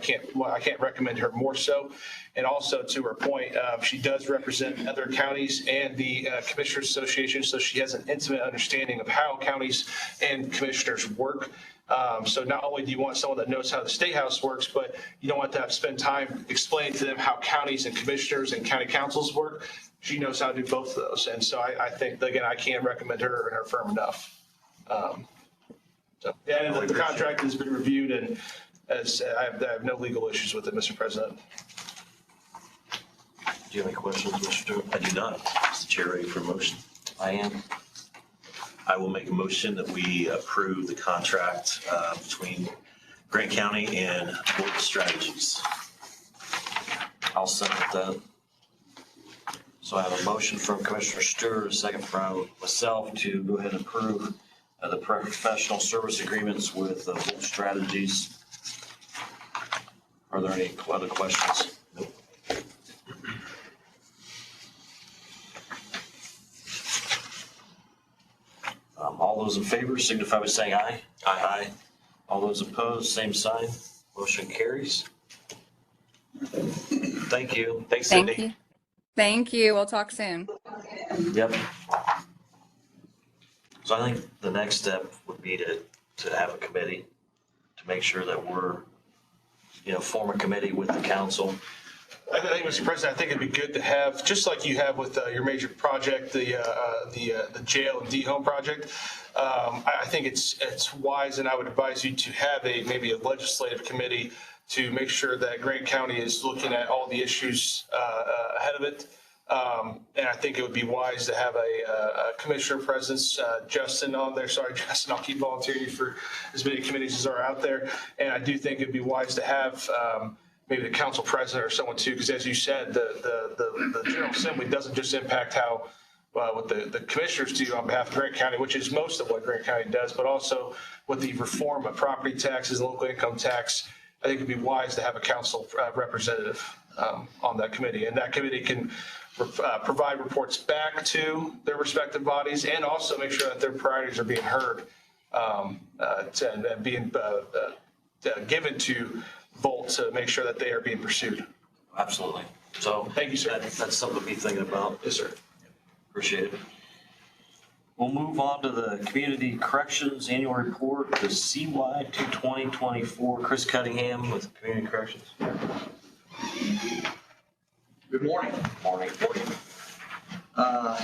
can't recommend her more so. And also to her point, she does represent other counties and the Commissioners Association, so she has an intimate understanding of how counties and commissioners work. So not only do you want someone that knows how the State House works, but you don't want to have to spend time explaining to them how counties and commissioners and county councils work. She knows how to do both of those. And so I think, again, I can't recommend her and her firm enough. Yeah, and the contract has been reviewed, and as I have no legal issues with it, Mr. President. Do you have any questions, Mr. Stewart? I do not. Mr. Chair, ready for a motion? I am. I will make a motion that we approve the contract between Grant County and Volt Strategies. I'll second that. So I have a motion from Commissioner Stewart, a second from myself to go ahead and approve the professional service agreements with Volt Strategies. Are there any other questions? Nope. All those in favor signify by saying aye. Aye. All those opposed, same sign. Motion carries. Thank you. Thanks, Cindy. Thank you. Thank you. We'll talk soon. Yep. So I think the next step would be to have a committee to make sure that we're, form a committee with the council. I think, Mr. President, I think it'd be good to have, just like you have with your major project, the jail and D-home project. I think it's wise, and I would advise you to have maybe a legislative committee to make sure that Grant County is looking at all the issues ahead of it. And I think it would be wise to have a commissioner presence, Justin on there. Sorry, Justin, I'll keep volunteering you for as many committees as are out there. And I do think it'd be wise to have maybe the council president or someone too, because as you said, the General Assembly doesn't just impact how what the commissioners do on behalf of Grant County, which is most of what Grant County does, but also with the reform of property taxes, local income tax. I think it'd be wise to have a council representative on that committee, and that committee can provide reports back to their respective bodies and also make sure that their priorities are being heard and being given to Volt to make sure that they are being pursued. Absolutely. So Thank you, sir. That's something to be thinking about. Yes, sir. Appreciate it. We'll move on to the Community Corrections Annual Report, the CY 2024. Chris Cunningham with Community Corrections. Good morning. Morning.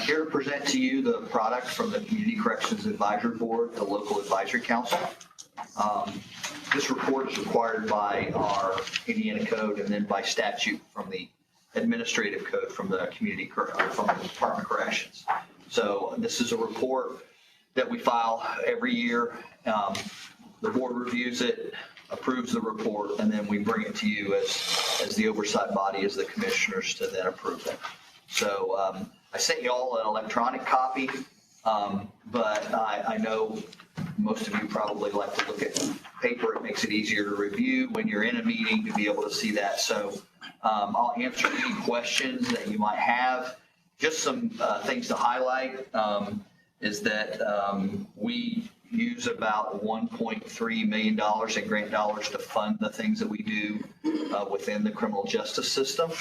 Here to present to you the product from the Community Corrections Advisory Board, the local advisory council. This report is required by our Indiana code and then by statute from the administrative code from the from the Department of Corrections. So this is a report that we file every year. The board reviews it, approves the report, and then we bring it to you as the oversight body, as the commissioners, to then approve it. So I sent you all an electronic copy, but I know most of you probably like to look at paper. It makes it easier to review when you're in a meeting to be able to see that. So I'll answer any questions that you might have. Just some things to highlight is that we use about $1.3 million in grant dollars to fund the things that we do within the criminal justice system.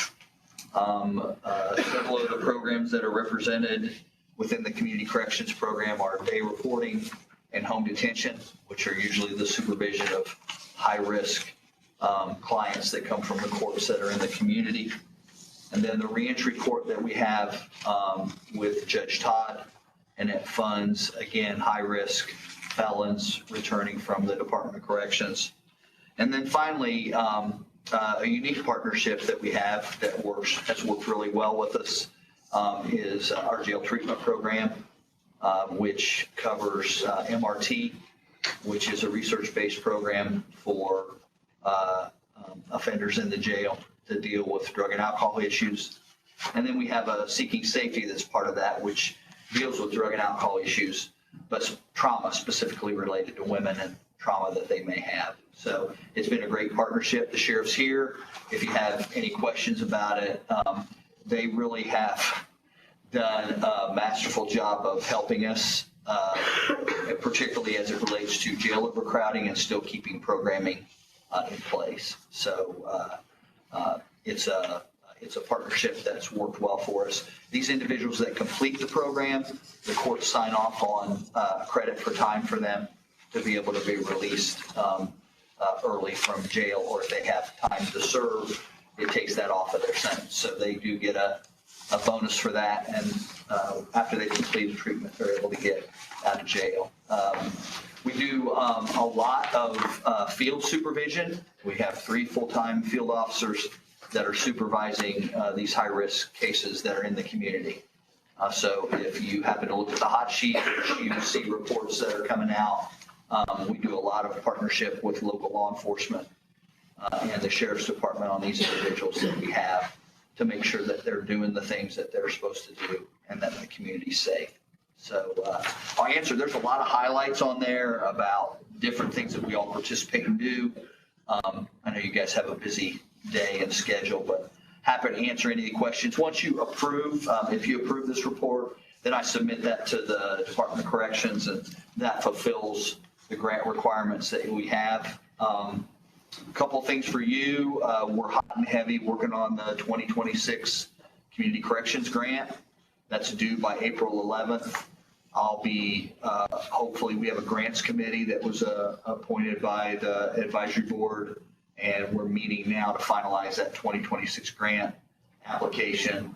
Several of the programs that are represented within the community corrections program are day reporting and home detention, which are usually the supervision of high-risk clients that come from the courts that are in the community. And then the reentry court that we have with Judge Todd, and it funds, again, high-risk felons returning from the Department of Corrections. And then finally, a unique partnership that we have that has worked really well with us is our jail treatment program, which covers MRT, which is a research-based program for offenders in the jail to deal with drug and alcohol issues. And then we have a Seeking Safety that's part of that, which deals with drug and alcohol issues, but trauma specifically related to women and trauma that they may have. So it's been a great partnership. The sheriff's here. If you have any questions about it, they really have done a masterful job of helping us particularly as it relates to jail overcrowding and still keeping programming in place. So it's a partnership that's worked well for us. These individuals that complete the program, the courts sign off on credit for time for them to be able to be released early from jail, or if they have time to serve, it takes that off of their sentence. So they do get a bonus for that, and after they complete the treatment, they're able to get out of jail. We do a lot of field supervision. We have 3 full-time field officers that are supervising these high-risk cases that are in the community. So if you happen to look at the hot sheet, you see reports that are coming out. We do a lot of partnership with local law enforcement and the sheriff's department on these individuals that we have to make sure that they're doing the things that they're supposed to do and that the community's safe. So I'll answer, there's a lot of highlights on there about different things that we all participate and do. I know you guys have a busy day and schedule, but happy to answer any questions. Once you approve, if you approve this report, then I submit that to the Department of Corrections, and that fulfills the grant requirements that we have. A couple of things for you. We're hot and heavy working on the 2026 Community Corrections Grant. That's due by April 11th. I'll be, hopefully we have a grants committee that was appointed by the advisory board, and we're meeting now to finalize that 2026 grant application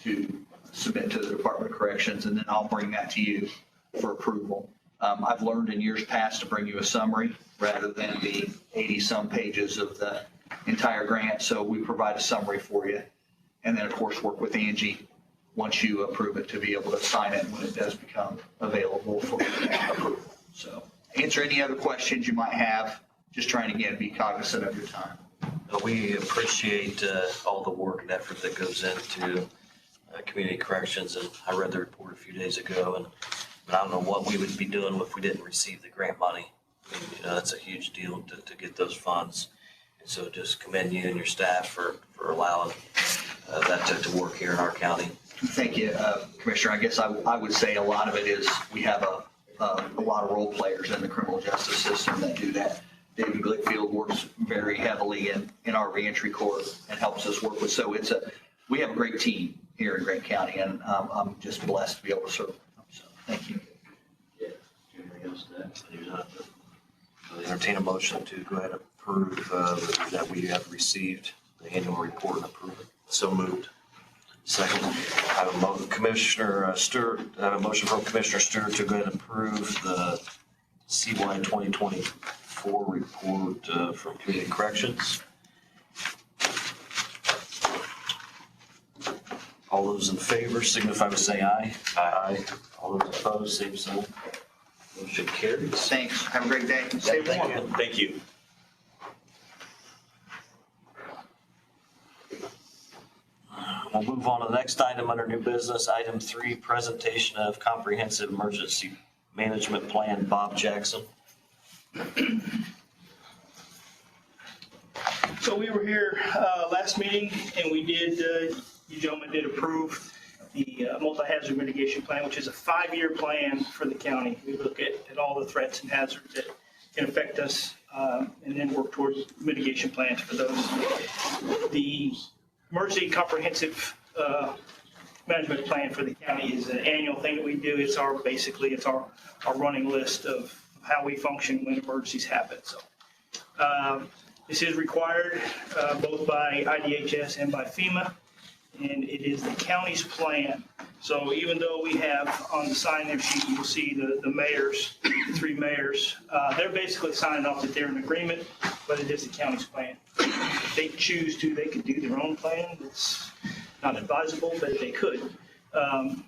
to submit to the Department of Corrections, and then I'll bring that to you for approval. I've learned in years past to bring you a summary rather than the 80-some pages of the entire grant, so we provide a summary for you. And then, of course, work with Angie once you approve it to be able to sign it when it does become available for approval. So answer any other questions you might have. Just trying, again, to be cognizant of your time. We appreciate all the work and effort that goes into community corrections, and I read the report a few days ago, but I don't know what we would be doing if we didn't receive the grant money. I mean, that's a huge deal to get those funds. And so just commend you and your staff for allowing that to work here in our county. Thank you, Commissioner. I guess I would say a lot of it is we have a lot of role players in the criminal justice system that do that. David Glickfield works very heavily in our reentry court and helps us work with. So we have a great team here in Grant County, and I'm just blessed to be able to serve them. So thank you. Anything else to add? I'll entertain a motion to go ahead and approve that we have received the annual report and approve it. So moved. Second, I have a Commissioner Stewart. I have a motion from Commissioner Stewart to go ahead and approve the CY 2024 report from Community Corrections. All those in favor signify by saying aye. Aye. All those opposed, same sign. Motion carries. Thanks. Have a great day. Stay warm. Thank you. We'll move on to the next item under new business. Item 3, presentation of comprehensive emergency management plan. Bob Jackson. So we were here last meeting, and we did, you gentlemen did approve the multi-hazard mitigation plan, which is a 5-year plan for the county. We look at all the threats and hazards that can affect us, and then work towards mitigation plans for those. The emergency comprehensive management plan for the county is an annual thing that we do. It's our running list of how we function when emergencies happen. So this is required both by IDHS and by FEMA, and it is the county's plan. So even though we have on the sign-in sheet, you'll see the mayors, the 3 mayors, they're basically signing off that they're in agreement, but it is the county's plan. If they choose to, they could do their own plan. It's not advisable, but they could. And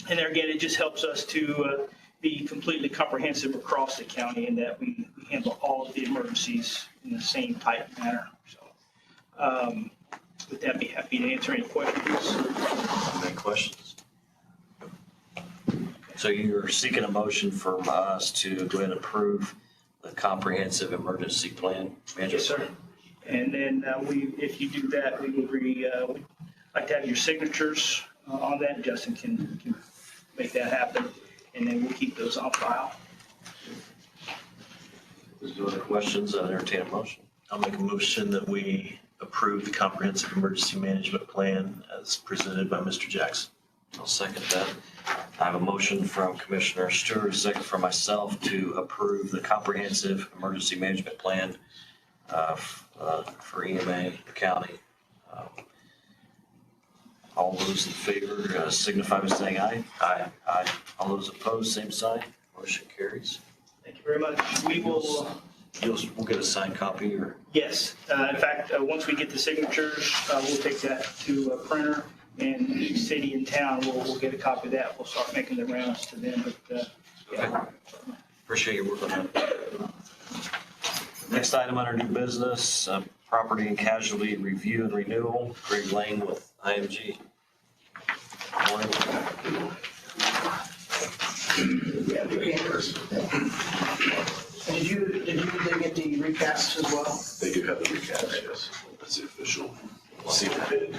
there again, it just helps us to be completely comprehensive across the county, and that we handle all of the emergencies in the same type manner. So with that, be happy to answer any questions. Any questions? So you're seeking a motion from us to go ahead and approve the comprehensive emergency plan? Yes, sir. And then if you do that, we would we'd like to have your signatures on that. Justin can make that happen. and then we'll keep those on file. Is there any questions? I entertain a motion. I'll make a motion that we approve the comprehensive emergency management plan as presented by Mr. Jackson. I'll second that. I have a motion from Commissioner Stewart, a second from myself to approve the comprehensive emergency management plan for EMA, the county. All those in favor signify by saying aye. Aye. Aye. All those opposed, same sign. Motion carries. Thank you very much. We will, We'll get a signed copy or? yes, in fact, once we get the signatures, we'll take that to a printer, and each city and town will get a copy of that. We'll start making the rounds to them, but, yeah. Appreciate your work on that. Next item under new business, property and casualty review and renewal. Greg Lane with IMG. Morning. Did you get the recaps as well? They do have the recap, yes. That's the official. See the bid.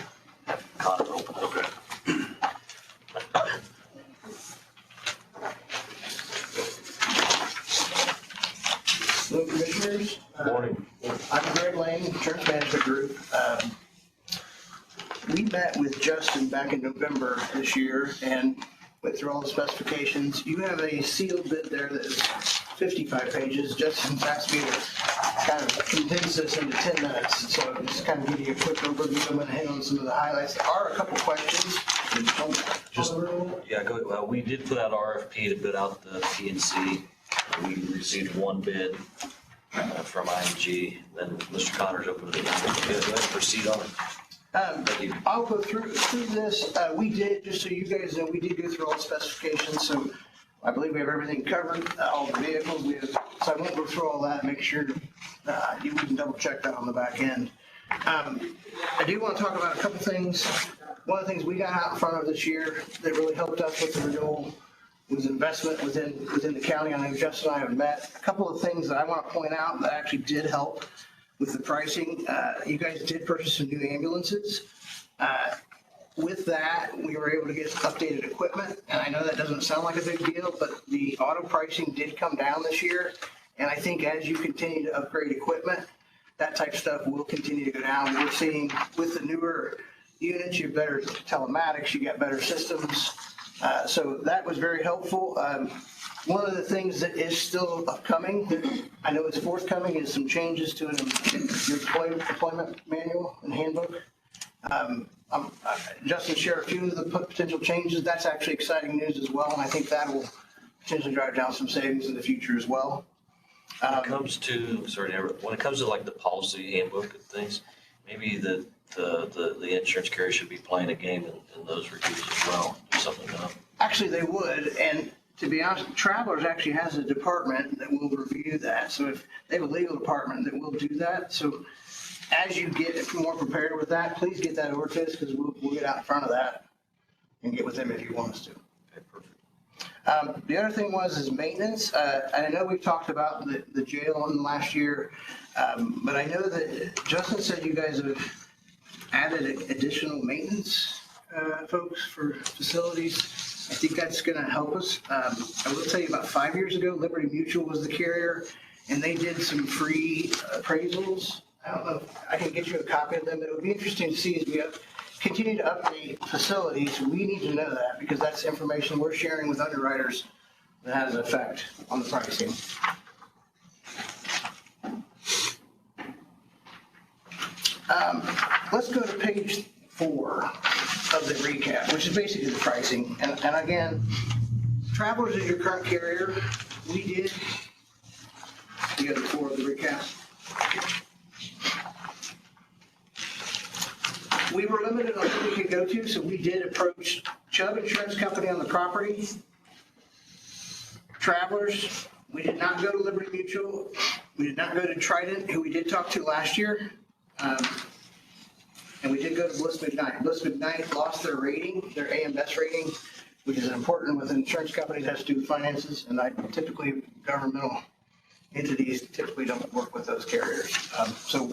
Connor, open it. Okay. Hello, Commissioners. Morning. I'm Greg Lane, Insurance Management Group. We met with Justin back in November this year and went through all the specifications. You have a sealed bid there that is 55 pages. Justin asked me to kind of condense this into 10 minutes. So I'll just kind of give you a quick overview. I'm going to hit on some of the highlights. There are a couple questions. Yeah, go ahead. Well, we did put out RFP to bid out the PNC. We received one bid from IMG. Then Mr. Connor's opened it. Go ahead and proceed on. Thank you. I'll go through this. We did, just so you guys know, we did go through all the specifications. So I believe we have everything covered, all the vehicles. So I won't go through all that. Make sure you can double check that on the back end. I do want to talk about a couple things. One of the things we got out in front of this year that really helped us with the renewal was investment within the county. I know Justin and I have met. A couple of things that I want to point out that actually did help with the pricing. You guys did purchase some new ambulances. With that, we were able to get updated equipment. And I know that doesn't sound like a big deal, but the auto pricing did come down this year. And I think as you continue to upgrade equipment, that type of stuff will continue to go down. We're seeing with the newer units, you have better telematics, you got better systems. So that was very helpful. One of the things that is still upcoming, that I know it's forthcoming, is some changes to your deployment manual and handbook. Justin shared a few of the potential changes. That's actually exciting news as well, and I think that will potentially drive down some savings in the future as well. When it comes to, when it comes to like the policy handbook and things, maybe the insurance carrier should be playing a game in those reviews as well. Do something up. Actually, they would, and to be honest, Travelers actually has a department that will review that. So if they have a legal department that will do that. So as you get more prepared with that, please get that over to us because we'll get out in front of that and get with them if you want us to. Okay, perfect. The other thing is maintenance. And I know we've talked about the jail in the last year, but I know that Justin said you guys have added additional maintenance folks for facilities. I think that's going to help us. I will tell you about 5 years ago, Liberty Mutual was the carrier, and they did some free appraisals. I don't know if I can get you a copy of them. It would be interesting to see as we continue to update facilities. We need to know that because that's information we're sharing with underwriters that has an effect on the pricing. Let's go to page 4 of the recap, which is basically the pricing. And again, Travelers is your current carrier. We did. You got the 4 of the recap. We were limited on who we could go to, so we did approach Chubb Insurance Company on the property. Travelers, we did not go to Liberty Mutual. We did not go to Trident, who we did talk to last year. And we did go to Bliss McKnight. Bliss McKnight lost their rating, their AM Best rating, which is important with insurance companies that has to do with finances. And typically governmental entities typically don't work with those carriers. So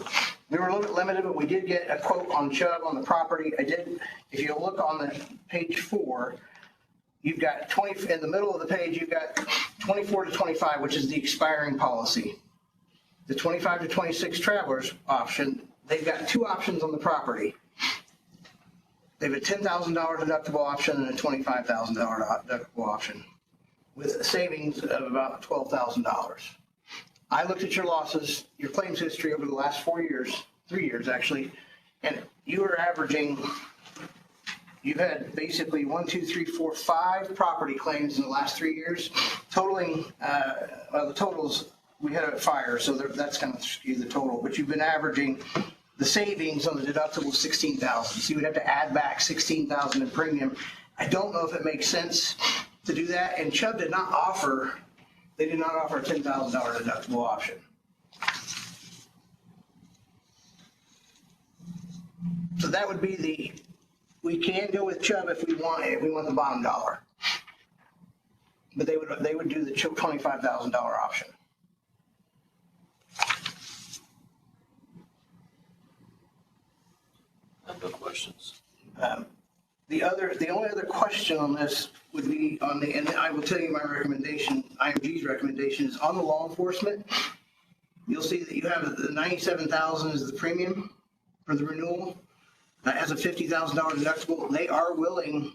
we were a little bit limited, but we did get a quote on Chubb on the property. If you look on the page 4, you've got 20, in the middle of the page, you've got 24 to 25, which is the expiring policy. The 25 to 26 travelers option, they've got two options on the property. They have a $10,000 deductible option and a $25,000 deductible option with a savings of about $12,000. I looked at your losses, your claims history over the last 4 years, 3 years actually, and you are averaging, you've had basically 5 property claims in the last 3 years, totaling, the totals, we had a fire, so that's going to skew the total, but you've been averaging the savings on the deductible 16,000. So you would have to add back 16,000 in premium. I don't know if it makes sense to do that, and Chubb did not offer, they did not offer a $10,000 deductible option. So that would be we can go with Chubb if we want the bottom dollar. But they would do the $25,000 option. I have no questions. The only other question on this would be and I will tell you my recommendation, IMG's recommendation is on the law enforcement. You'll see that you have the $97,000 is the premium for the renewal. That has a $50,000 deductible. They are willing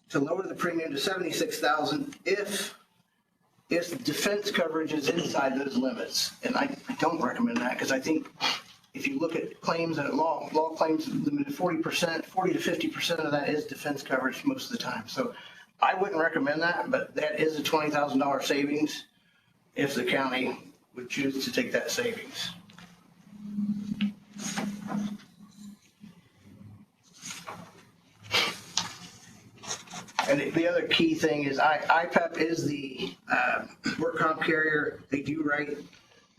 to lower the premium to $76,000 if defense coverage is inside those limits. And I don't recommend that because I think if you look at claims and law claims limited 40%, 40 to 50% of that is defense coverage most of the time. So I wouldn't recommend that, but that is a $20,000 savings if the county would choose to take that savings. And the other key thing is IPEP is the work comp carrier. They do write,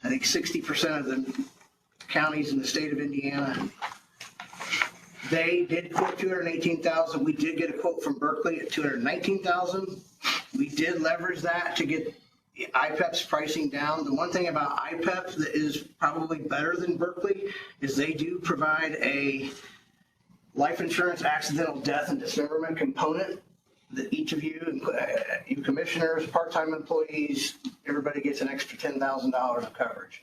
I think 60% of the counties in the state of Indiana. They did quote $218,000. We did get a quote from Berkeley at $219,000. We did leverage that to get IPEP's pricing down. The one thing about IPEP that is probably better than Berkeley is they do provide a life insurance accidental death and dismemberment component that each of you, you commissioners, part-time employees, everybody gets an extra $10,000 of coverage.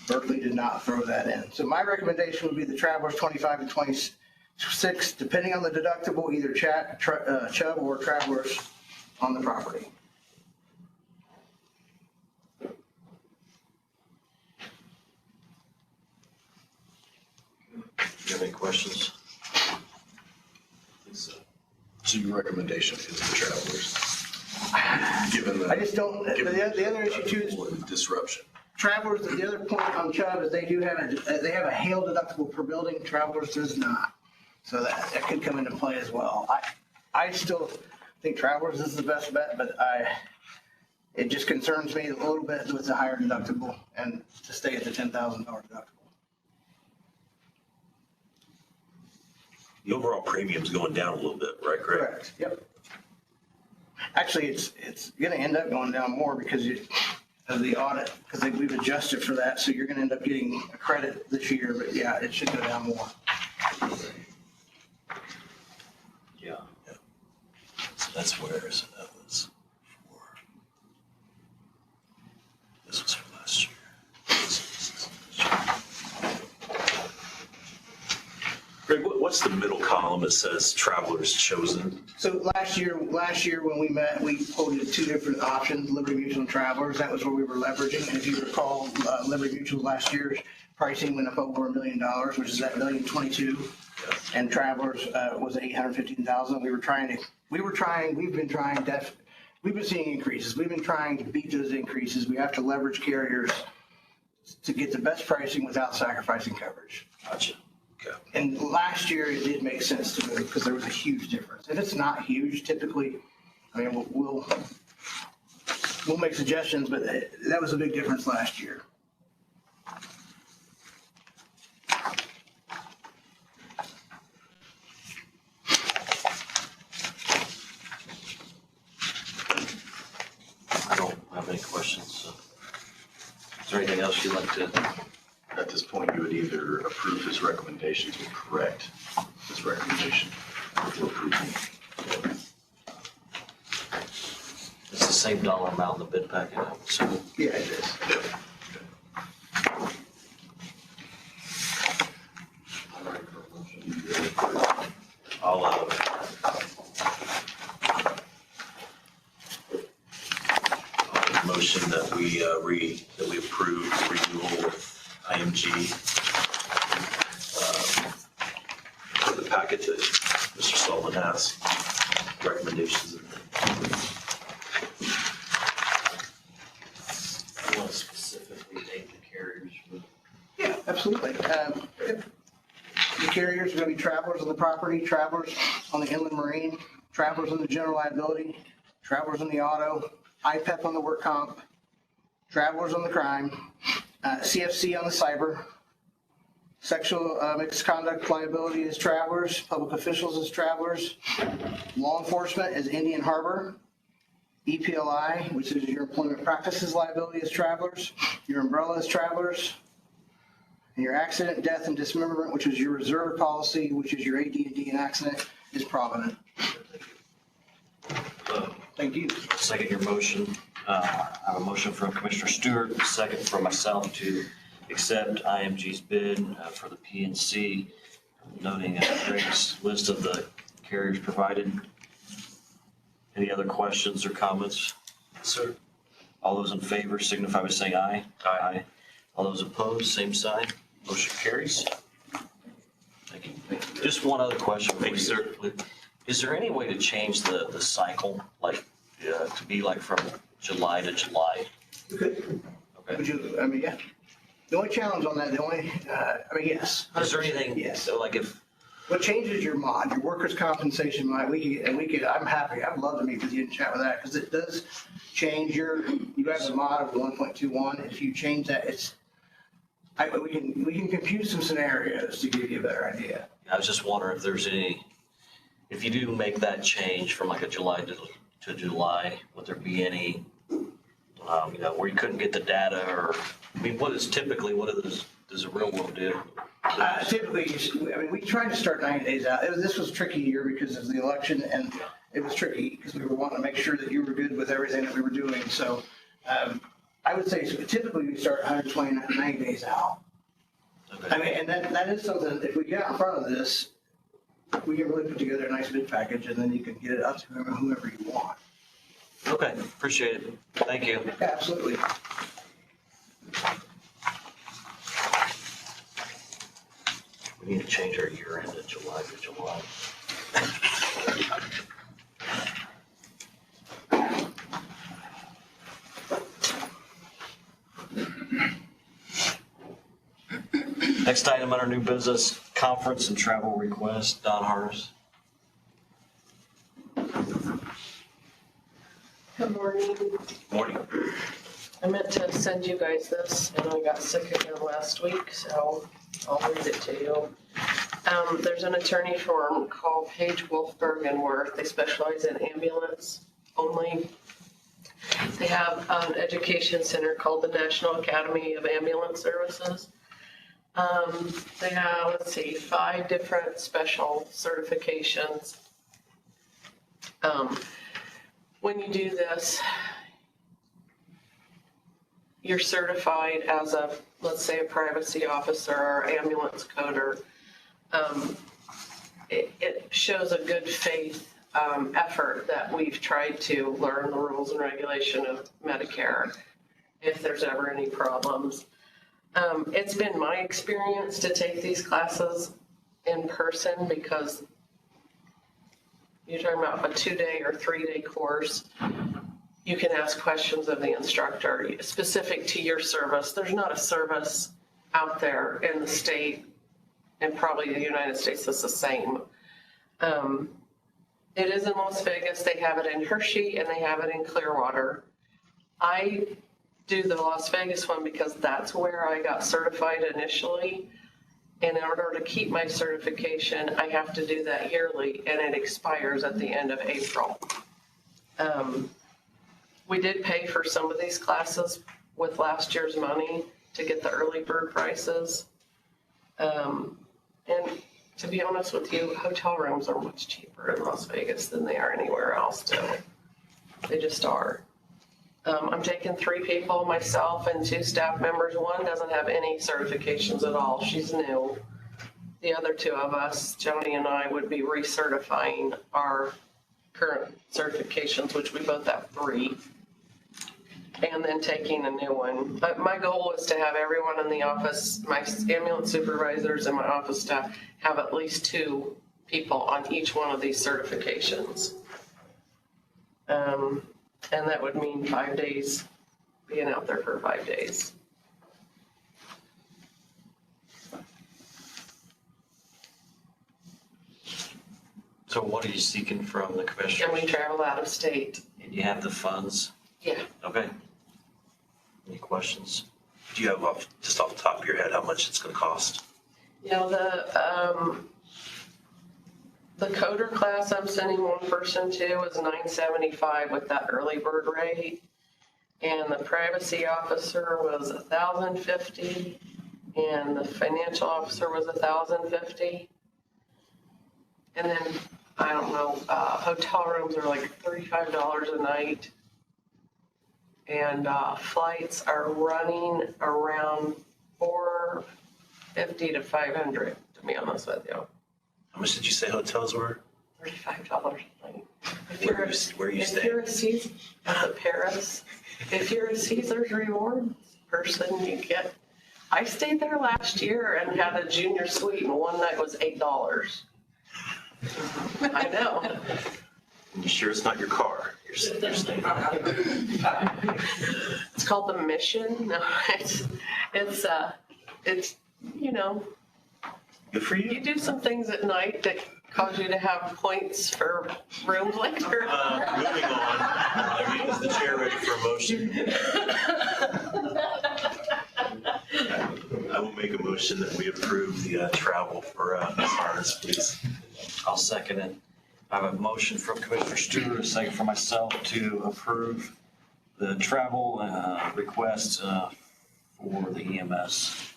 Berkeley did not throw that in. So my recommendation would be the Travelers 25 to 26, depending on the deductible, either Chubb or Travelers on the property. Do you have any questions? So your recommendation is the Travelers? Given the. I just don't, the other issue too is disruption. Travelers, the other point on Chubb is they have a hail deductible per building. Travelers does not. So that could come into play as well. I still think Travelers is the best bet, but it just concerns me a little bit with the higher deductible and to stay at the $10,000 deductible. The overall premium's going down a little bit, right, Greg? Correct. Yep. Actually, it's going to end up going down more because of the audit, because we've adjusted for that. So you're going to end up getting a credit this year, but yeah, it should go down more. Yeah. So that's where, so that was this was for last year. Greg, what's the middle column that says travelers chosen? So last year when we met, we quoted two different options, Liberty Mutual and Travelers. That was where we were leveraging. And if you recall, Liberty Mutual last year's pricing went up over $1 million, which is at $1,022,000. And Travelers was $815,000. We've been seeing increases. We've been trying to beat those increases. We have to leverage carriers to get the best pricing without sacrificing coverage. Gotcha. Okay. And last year it did make sense to move because there was a huge difference. If it's not huge, typically, I mean, we'll make suggestions, but that was a big difference last year. I don't have any questions. So. Is there anything else you'd like to? At this point, you would either approve his recommendations or correct his recommendation before approving. same dollar amount in the bid packet, I would assume. Yeah, it is. I'll, motion that we approve the renewal with IMG for the packet that Mr. Sullivan has, recommendations. I want to specifically name the carriers. Yeah, absolutely. The carriers are going to be Travelers on the property, Travelers on the inland marine, Travelers on the general liability, Travelers on the auto, IPEP on the work comp, Travelers on the crime, CFC on the cyber, sexual misconduct liability is Travelers, public officials is Travelers, law enforcement is Indian Harbor, EPLI, which is your employment practices liability, is Travelers, your umbrella is Travelers, and your accident, death, and dismemberment, which is your reserve policy, which is your AD&D and accident, is Provident. Thank you. Second your motion. I have a motion from Commissioner Stewart, a second from myself to accept IMG's bid for the PNC, noting Greg's list of the carriers provided. Any other questions or comments? Sir. All those in favor signify by saying aye. Aye. All those opposed, same sign. Motion carries. Thank you. Just one other question. Thank you, sir. Is there any way to change the cycle, like to be like from July to July? You could. Okay. Would you, I mean, yeah. The only challenge on that, yes. Is there anything, Yes. so like if, What changes your mod, your workers' compensation mod, I'm happy, I'd love to meet with you and chat with that, because it does change you have a mod of 1.21. If you change that, we can compute some scenarios to give you a better idea. I was just wondering if there's any, if you do make that change from like a July to July, would there be any, where you couldn't get the data, or, I mean, what does the real world do? Typically, we tried to start 90 days out. This was a tricky year because of the election, and it was tricky because we were wanting to make sure that you were good with everything that we were doing. So I would say typically we start 190 days out. Okay. And that is something, if we get out in front of this, we can really put together a nice bid package, and then you can get it up to whoever you want. Okay, appreciate it. Thank you. Absolutely. We need to change our year end to July to July. Next item on our new business, conference and travel request, Don Harness. Good morning. Morning. I meant to send you guys this, and I got sick again last week, so I'll read it to you. There's an attorney firm called Page, Wolfberg & Worth. They specialize in ambulance only. They have an education center called the National Academy of Ambulance Services. They have, 5 different special certifications. When you do this, you're certified as a, let's say, a privacy officer or ambulance coder. It shows a good faith effort that we've tried to learn the rules and regulation of Medicare if there's ever any problems. It's been my experience to take these classes in person because you're talking about a 2-day or 3-day course. You can ask questions of the instructor specific to your service. There's not a service out there in the state and probably the United States that's the same. It is in Las Vegas. They have it in Hershey and they have it in Clearwater. I do the Las Vegas one because that's where I got certified initially. And in order to keep my certification, I have to do that yearly, and it expires at the end of April. We did pay for some of these classes with last year's money to get the early bird prices. And to be honest with you, hotel rooms are much cheaper in Las Vegas than they are anywhere else still. They just are. I'm taking 3 people, myself and 2 staff members. One doesn't have any certifications at all. She's new. The other 2 of us, Joni and I, would be recertifying our current certifications, which we both have 3, and then taking a new one. But my goal is to have everyone in the office, my ambulance supervisors and my office staff, have at least 2 people on each one of these certifications. And that would mean 5 days, being out there for 5 days. So what are you seeking from the commissioners? And we travel out of state. And you have the funds? Yeah. Okay. Any questions? Do you have just off the top of your head how much it's gonna cost? You know, the coder class I'm sending one person to is $975 with that early bird rate. And the privacy officer was $1,050 and the financial officer was $1,050. And then, I don't know, hotel rooms are like $35 a night. And flights are running around $450 to $500, to be honest with you. How much did you say hotels were? $35 a night. Where are you staying? If you're a Caesar, at Paris, if you're a Caesar's Rewards person, you get. I stayed there last year and had a junior suite, and one night was $8. I know. You sure it's not your car? You're staying. It's called the Mission. No, it's you know. Good for you. You do some things at night that cause you to have points for rooms later. Moving on. I mean, is the chair ready for a motion? I will make a motion that we approve the travel for Ms. Harness, please. I'll second it. I have a motion from Commissioner Stewart, a second from myself to approve the travel request for the EMS.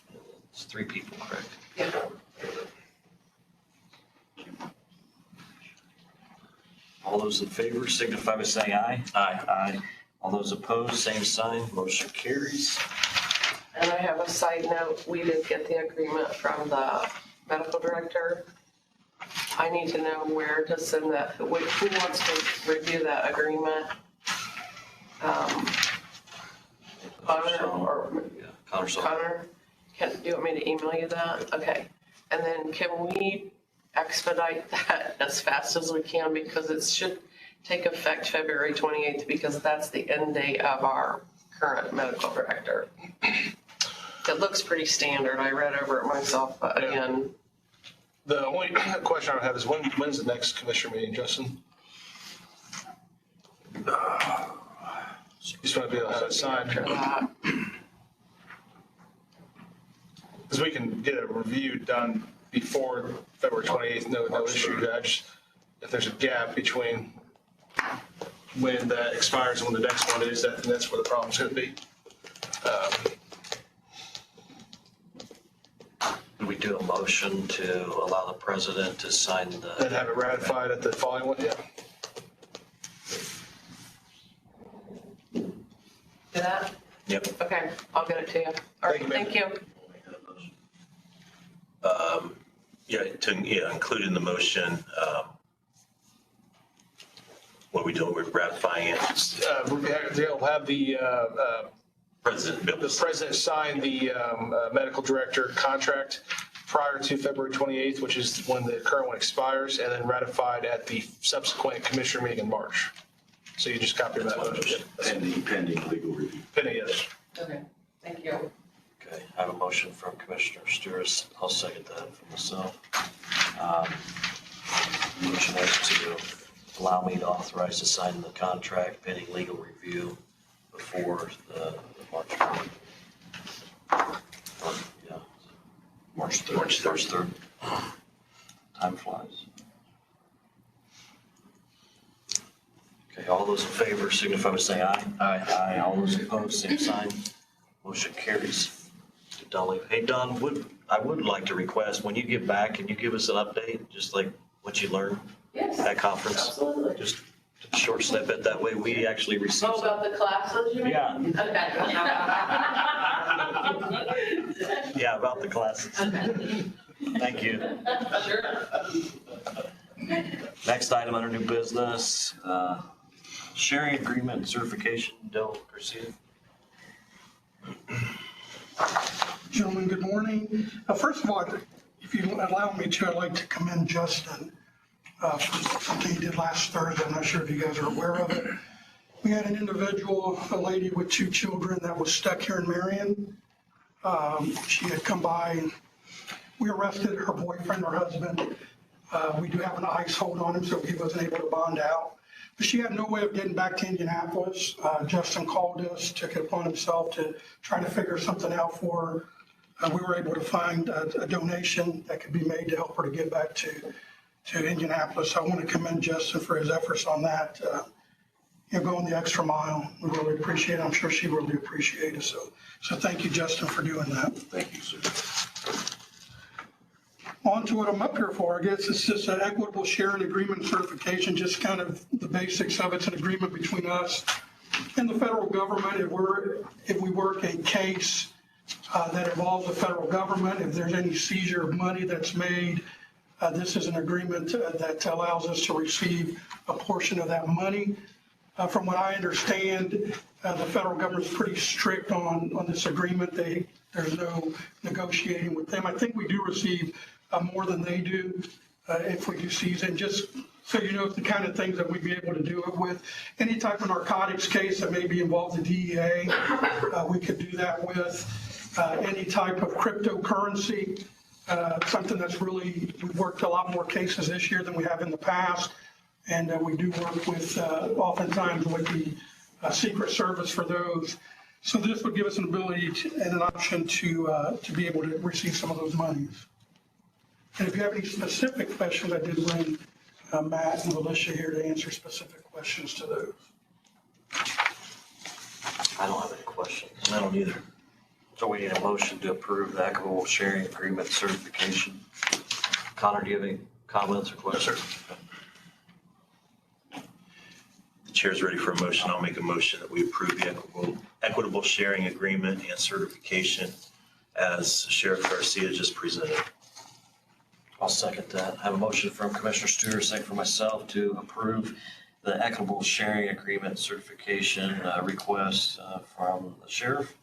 It's 3 people, correct? Yeah. All those in favor signify by saying aye. Aye. Aye. All those opposed, same sign. Motion carries. And I have a side note, we did get the agreement from the medical director. I need to know where to send that, who wants to review that agreement? Connor or Connor? Do you want me to email you that? Okay. And then can we expedite that as fast as we can, because it should take effect February 28th, because that's the end date of our current medical director. It looks pretty standard. I read over it myself, but again. The only question I have is when's the next commissioner meeting, Justin? Just want to be able to have it signed. Because we can get a review done before February 28th, no issue. If there's a gap between when that expires and when the next one is, that's where the problem's going to be. Do we do a motion to allow the president to sign the? And have it ratified at the following one, yeah. Do that? Yep. Okay, I'll get it to you. All right, thank you. Include in the motion, what are we doing? We're ratifying it. They'll have the President sign the medical director contract prior to February 28th, which is when the current one expires, and then ratified at the subsequent commissioner meeting in March. So you just copy that motion. Pending legal review. Pending, yes. Okay, thank you. Okay, I have a motion from Commissioner Stewart. I'll second that for myself. Motion was to allow me to authorize to sign the contract pending legal review before the March 3rd. Yeah. March 3rd. Time flies. Okay, all those in favor signify by saying aye. Aye. Aye. All those opposed, same sign. Motion carries. Hey, Don, I would like to request, when you get back, can you give us an update, just like what you learned Yes. at conference? Absolutely. Just to short snippet. That way we actually receive. Oh, about the classes, you mean? Yeah. Okay. Yeah, about the classes. Thank you. Sure. Next item under new business, sharing agreement certification, Del Garcia. Gentlemen, good morning. First of all, if you allow me to, I'd like to commend Justin for something he did last Thursday. I'm not sure if you guys are aware of it. We had an individual, a lady with 2 children that was stuck here in Marion. She had come by. We arrested her boyfriend, her husband. We do have an ICE hold on him, so he wasn't able to bond out. But she had no way of getting back to Indianapolis. Justin called us, took it upon himself to try to figure something out for her. We were able to find a donation that could be made to help her to get back to Indianapolis. I want to commend Justin for his efforts on that. Going the extra mile. We really appreciate it. I'm sure she really appreciated it. So thank you, Justin, for doing that. Thank you, sir. On to what I'm up here for. I guess it's just an equitable sharing agreement certification, just kind of the basics of it. It's an agreement between us and the federal government. If we work a case that involves the federal government, if there's any seizure of money that's made, this is an agreement that allows us to receive a portion of that money. From what I understand, the federal government's pretty strict on this agreement. There's no negotiating with them. I think we do receive more than they do if we do seize. And just so you know, it's the kind of things that we'd be able to do it with. Any type of narcotics case that maybe involves the DEA, we could do that with. Any type of cryptocurrency, something that's really, we've worked a lot more cases this year than we have in the past. And we do work with, oftentimes with the Secret Service for those. So this would give us an ability and an option to be able to receive some of those monies. And if you have any specific questions, I did bring Matt and Alicia here to answer specific questions to those. I don't have any questions. I don't either. So we need a motion to approve the equitable sharing agreement certification. Connor, do you have any comments or questions? The chair's ready for a motion. I'll make a motion that we approve the equitable sharing agreement and certification as Sheriff Garcia just presented. I'll second that. I have a motion from Commissioner Stewart, second from myself to approve the equitable sharing agreement certification request from the sheriff.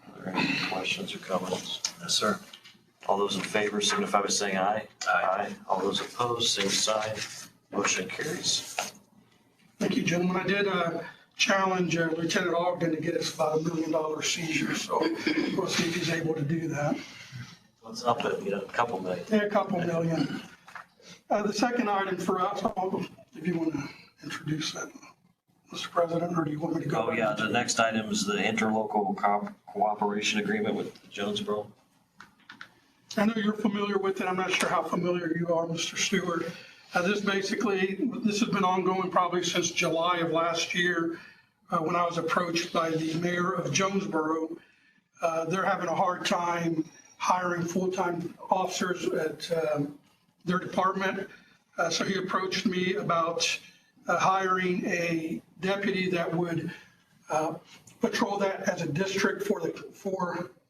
Are there any questions or comments? Yes, sir. All those in favor signify by saying aye. Aye. All those opposed, same sign. Motion carries. Thank you, gentlemen. I did challenge Lieutenant Ogden to get us about $1 million seizure, so we'll see if he's able to do that. What's up at, a couple million? Yeah, a couple million. The second item for us, if you want to introduce that, Mr. President, or do you want me to go? Oh, yeah, the next item is the interlocal cooperation agreement with Jonesboro. I know you're familiar with it. I'm not sure how familiar you are, Mr. Stewart. This has been ongoing probably since July of last year when I was approached by the mayor of Jonesboro. They're having a hard time hiring full-time officers at their department. So he approached me about hiring a deputy that would patrol that as a district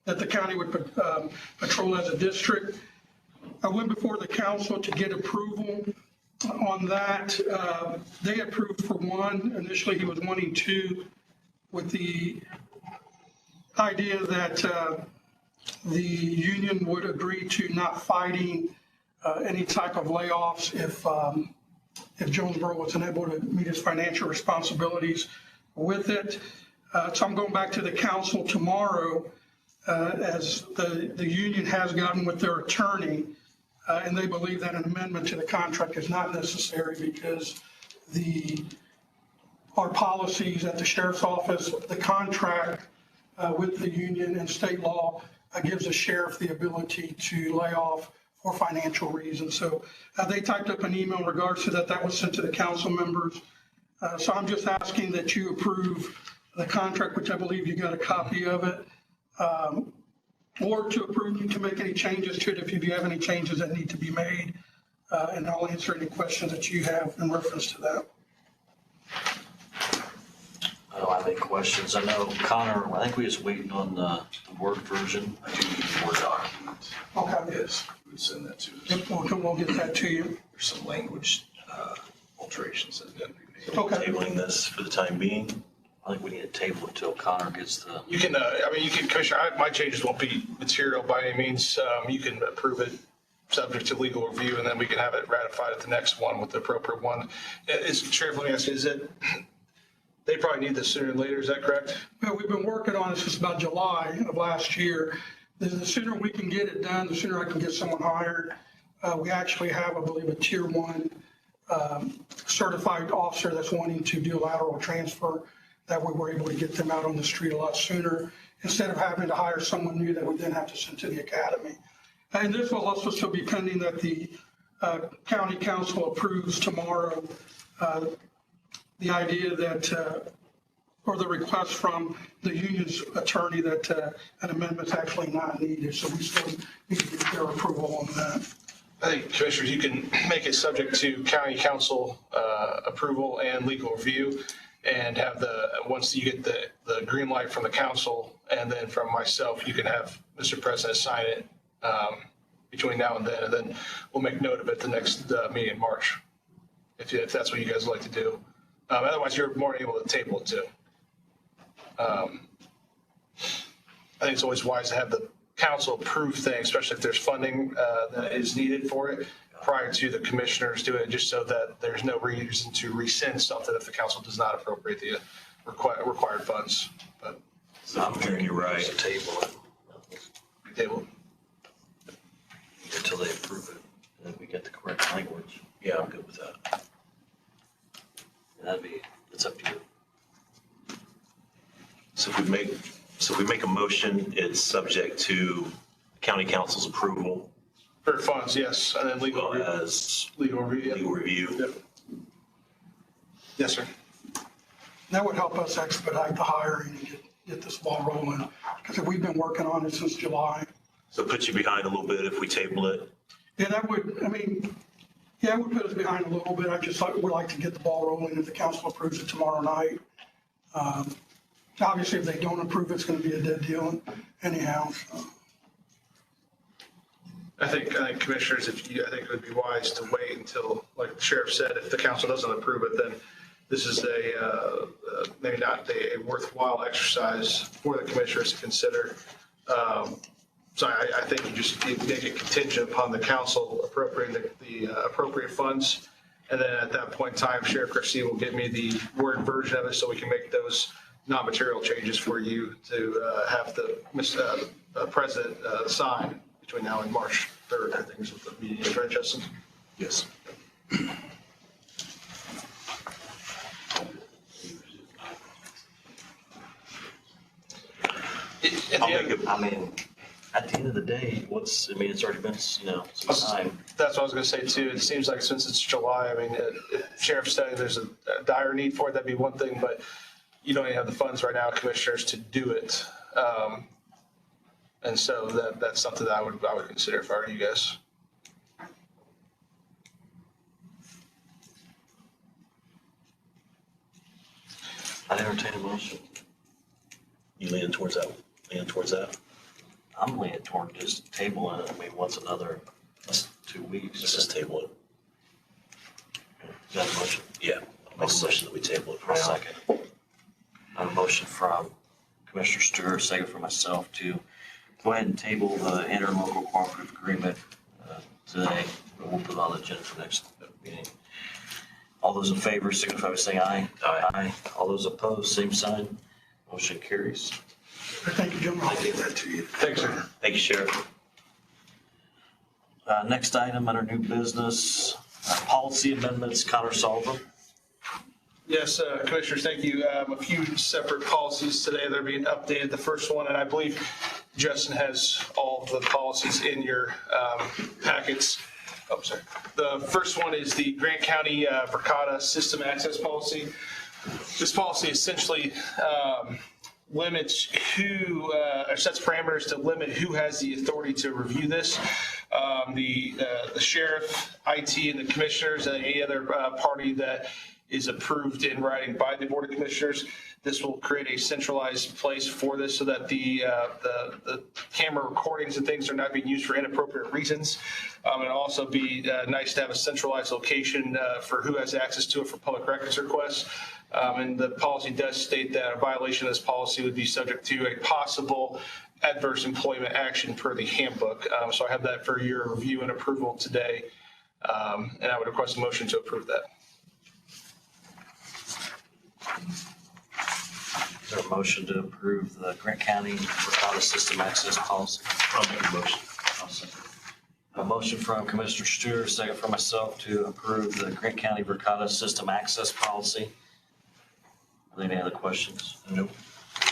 that the county would patrol as a district. I went before the council to get approval on that. They approved for one. Initially, he was wanting two, with the idea that the union would agree to not fighting any type of layoffs if Jonesboro was unable to meet its financial responsibilities with it. So I'm going back to the council tomorrow as the union has gotten with their attorney, and they believe that an amendment to the contract is not necessary because our policies at the sheriff's office, the contract with the union and state law gives the sheriff the ability to lay off for financial reasons. So they typed up an email in regards to that. That was sent to the council members. So I'm just asking that you approve the contract, which I believe you got a copy of it, or to approve to make any changes to it if you have any changes that need to be made. And I'll answer any questions that you have in reference to that. have any questions. I know Connor, I think we just waiting on the Word version. I do need a Word document. Okay. Yes, we would send that to us. Yep, we'll get that to you. There's some language alterations that got to be made. Okay. Tabling this for the time being. I think we need to table it till Connor gets the, You can, Commissioner, my changes won't be material by any means. You can approve it subject to legal review, and then we can have it ratified at the next one with the appropriate one. Sheriff, let me ask you, they probably need this sooner than later, is that correct? Well, we've been working on it since about July of last year. The sooner we can get it done, the sooner I can get someone hired. We actually have, I believe, a tier 1 certified officer that's wanting to do a lateral transfer. That way we're able to get them out on the street a lot sooner instead of having to hire someone new that we then have to send to the academy. And this will also still be pending that the county council approves tomorrow the idea that, or the request from the union's attorney that an amendment's actually not needed. So we still need to get their approval on that. I think, Commissioners, you can make it subject to county council approval and legal review, and have once you get the green light from the council and then from myself, you can have Mr. President sign it between now and then we'll make note of it the next meeting in March, if that's what you guys would like to do. Otherwise, you're more able to table it too. I think it's always wise to have the council approve things, especially if there's funding that is needed for it, prior to the commissioners doing it, just so that there's no reason to rescind something if the council does not appropriate the required funds. But I'm hearing you right. table it table. until they approve it, and then we get the correct language. Yeah. I'm good with that. And it's up to you. So if we make a motion, it's subject to county council's approval. For funds, yes, and then legal review. As Legal review. legal review. Yep. Yes, sir. That would help us expedite the hiring and get this ball rolling, because we've been working on it since July. So it puts you behind a little bit if we table it. Yeah, that would, it would put us behind a little bit. Would like to get the ball rolling if the council approves it tomorrow night. Obviously, if they don't approve, it's going to be a dead deal anyhow. So. I think commissioners, I think it would be wise to wait until, like the sheriff said, if the council doesn't approve it, then this is maybe not a worthwhile exercise for the commissioners to consider. So I think you just make it contingent upon the council appropriating the appropriate funds. And then at that point in time, Sheriff Garcia will give me the Word version of it so we can make those non-material changes for you to have the president sign between now and March 3rd, I think is what the meeting is, right, Justin? Yes. At the end of the day, it's already been, some time. That's what I was going to say too. It seems like since it's July, if Sheriff's study, there's a dire need for it, that'd be one thing, but you don't even have the funds right now, commissioners, to do it. And so that's something that I would consider if I were you guys. I'd entertain a motion. You leaning towards that? I'm leaning toward just tabling it, once another 2 weeks. Let's just table it. Is that a motion? Yeah. I'll make a motion that we table it for A now. second. I have a motion from Commissioner Stewart, second from myself, to go ahead and table the interlocal cooperative agreement today. We'll put it on the agenda for next meeting. All those in favor signify by saying aye. Aye. All those opposed, same sign. Motion carries. Thank you, gentlemen. I'll give that to you. Thanks, sir. Thank you, Sheriff. Next item under new business, policy amendments, Connor Sullivan. Yes, Commissioners, thank you. A few separate policies today that are being updated. The first one, and I believe Justin has all of the policies in your packets. Oh, sorry. The first one is the Grant County Verkada System Access Policy. This policy essentially limits or sets parameters to limit who has the authority to review this. The sheriff, IT, and the commissioners, and any other party that is approved in writing by the Board of Commissioners. This will create a centralized place for this so that the camera recordings and things are not being used for inappropriate reasons. And also be nice to have a centralized location for who has access to it for public records requests. And the policy does state that a violation of this policy would be subject to a possible adverse employment action per the handbook. So I have that for your review and approval today. And I would request a motion to approve that. Is there a motion to approve the Grant County Verkada System Access Policy? I'll make a motion. I'll second. A motion from Commissioner Stewart, second from myself to approve the Grant County Verkada System Access Policy. Are there any other questions? Nope.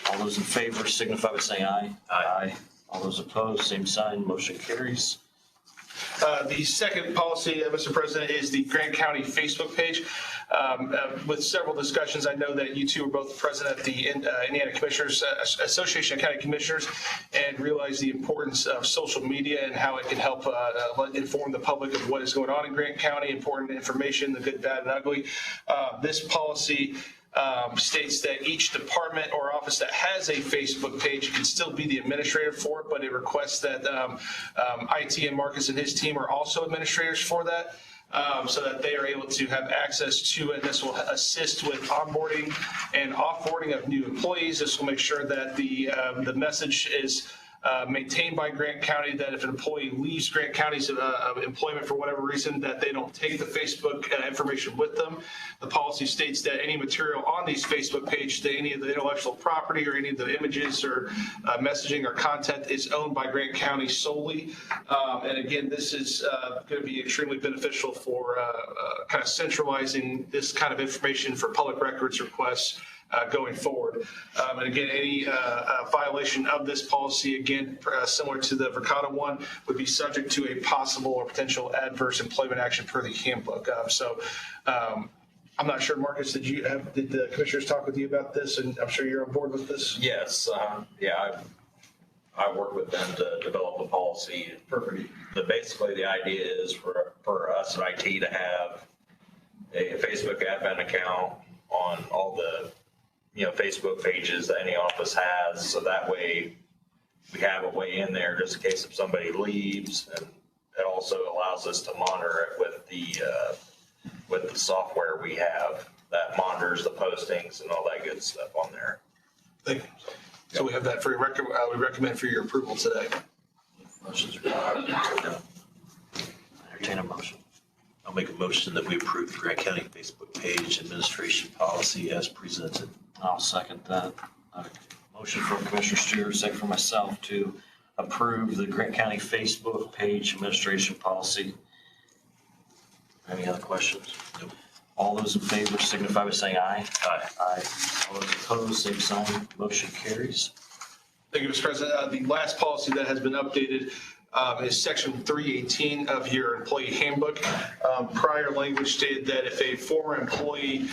All those in favor signify by saying aye. Aye. All those opposed, same sign, motion carries. The second policy, Mr. President, is the Grant County Facebook page. With several discussions, I know that you two are both present at the Indiana Commissioners Association of County Commissioners and realize the importance of social media and how it can help inform the public of what is going on in Grant County, important information, the good, bad, and ugly. This policy states that each department or office that has a Facebook page can still be the administrator for it, but it requests that IT and Marcus and his team are also administrators for that. So that they are able to have access to it. This will assist with onboarding and offboarding of new employees. This will make sure that the message is maintained by Grant County, that if an employee leaves Grant County's employment for whatever reason, that they don't take the Facebook information with them. The policy states that any material on these Facebook pages, that any of the intellectual property or any of the images or messaging or content is owned by Grant County solely. And again, this is going to be extremely beneficial for kind of centralizing this kind of information for public records requests going forward. And again, any violation of this policy, again, similar to the Verkada one, would be subject to a possible or potential adverse employment action per the handbook. I'm not sure, Marcus, did the commissioners talk with you about this? And I'm sure you're on board with this? Yes, yeah, I work with them to develop a policy. Basically, the idea is for us in IT to have a Facebook admin account on all the Facebook pages that any office has, so that way we have a way in there just in case if somebody leaves, and it also allows us to monitor it with the software we have that monitors the postings and all that good stuff on there. Thank you. So we have that for your we recommend for your approval today. Motion's required. Entertain a motion. I'll make a motion that we approve the Grant County Facebook page administration policy as presented. I'll second that. Motion from Commissioner Stewart, second from myself to approve the Grant County Facebook page administration policy. Any other questions? Nope. All those in favor signify by saying aye. Aye. Aye. All those opposed, same sign, motion carries. Thank you, Mr. President. The last policy that has been updated is section 318 of your employee handbook. Prior language stated that if a former employee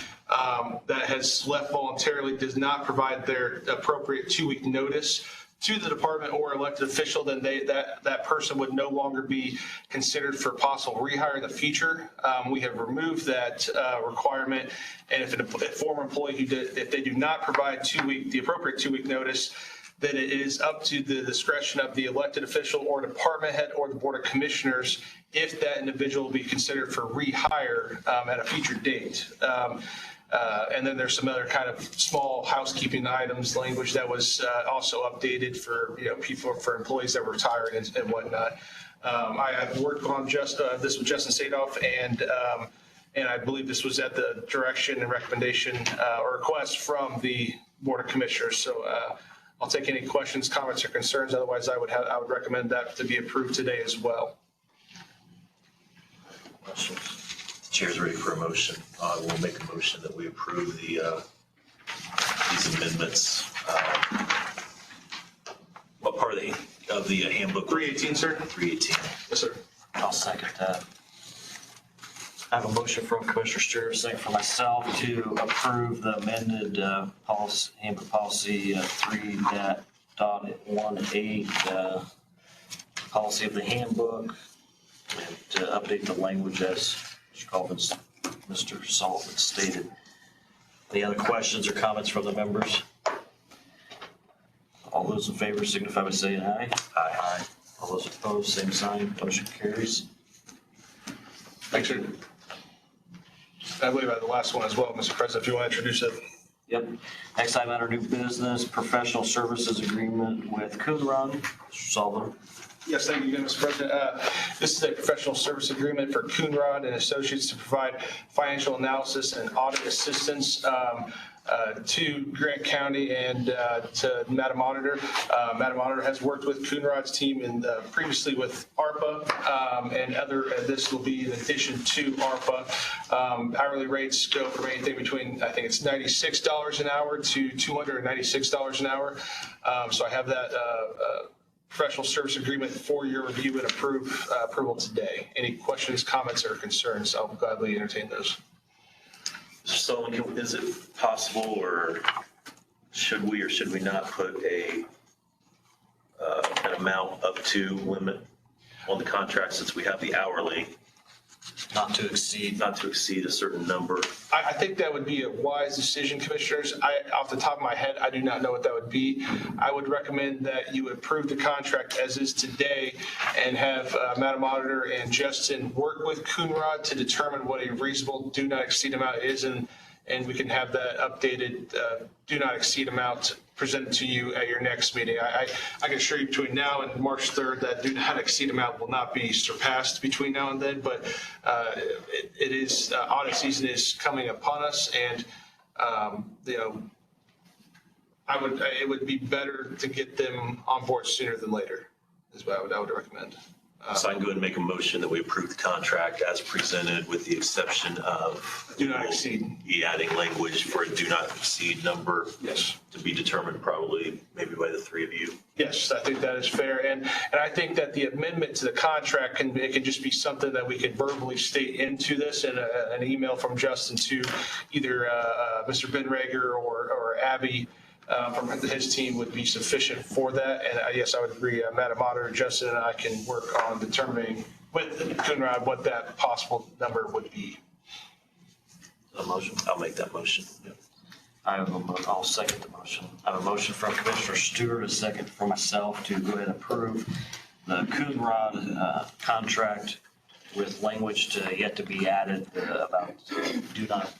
that has left voluntarily does not provide their appropriate 2-week notice to the department or elected official, then that person would no longer be considered for possible rehire in the future. We have removed that requirement, and if a former employee if they do not provide the appropriate 2-week notice, then it is up to the discretion of the elected official or department head or the Board of Commissioners if that individual will be considered for rehire at a future date. And then there's some other kind of small housekeeping items, language that was also updated for for employees that were retiring and whatnot. I have worked on this with Justin Sadoff, and I believe this was at the direction and recommendation or request from the Board of Commissioners. So I'll take any questions, comments, or concerns. Otherwise, I would recommend that to be approved today as well. Questions? The chair's ready for a motion. I will make a motion that we approve these amendments. What part of the handbook? 318, sir. 318. Yes, sir. I'll second that. I have a motion from Commissioner Stewart, second from myself to approve the amended handbook policy 3.18 policy of the handbook, and to update the language as Mr. Colvin's Mr. Sullivan stated. Any other questions or comments from the members? All those in favor signify by saying aye. Aye. All those opposed, same sign. Motion carries. Thanks, sir. I believe I have the last one as well, Mr. President, if you want to introduce it. Yep. Next item under new business, professional services agreement with Coonrod. Mr. Sullivan. Yes, thank you again, Mr. President. This is a professional service agreement for Coonrod and Associates to provide financial analysis and audit assistance to Grant County and to Matamonitor. Matamonitor has worked with Coonrod's team and previously with ARPA and this will be in addition to ARPA. Hourly rates go from anything between, I think it's $96 an hour to $296 an hour. So I have that professional service agreement for your review and approval today. Any questions, comments, or concerns? I'll gladly entertain those. Mr. Sullivan, is it possible, or should we not put an amount up to limit on the contract since we have the hourly? Not to exceed a certain number. I think that would be a wise decision, Commissioners. Off the top of my head, I do not know what that would be. I would recommend that you approve the contract as is today and have Madam Auditor and Justin work with Coonrod to determine what a reasonable do not exceed amount is, and we can have that updated do not exceed amount presented to you at your next meeting. I can assure you between now and March 3rd that do not exceed amount will not be surpassed between now and then, but it is audit season is coming upon us, and it would be better to get them on board sooner than later is what I would recommend. So I can go ahead and make a motion that we approve the contract as presented with the exception of do not exceed. Adding language for a do not exceed number. Yes. To be determined probably maybe by the three of you. Yes, I think that is fair. And I think that the amendment to the contract can just be something that we could verbally state into this in an email from Justin to either Mr. Benrager or Abby from his team would be sufficient for that. And yes, I would agree. Madam Auditor, Justin and I can work on determining with Coonrod what that possible number would be. A motion? I'll make that motion. Yep. I'll second the motion. I have a motion from Commissioner Stewart, a second from myself to go ahead and approve the Coonrod contract with language to yet to be added about do not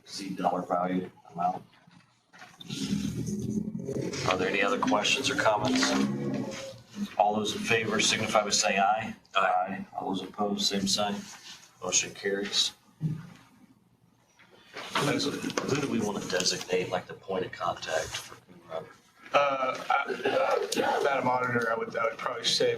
exceed dollar value amount. Are there any other questions or comments? All those in favor signify by saying aye. Aye. All those opposed, same sign. Motion carries. Who do we want to designate like the point of contact for Coonrod? Madam Auditor, I would probably say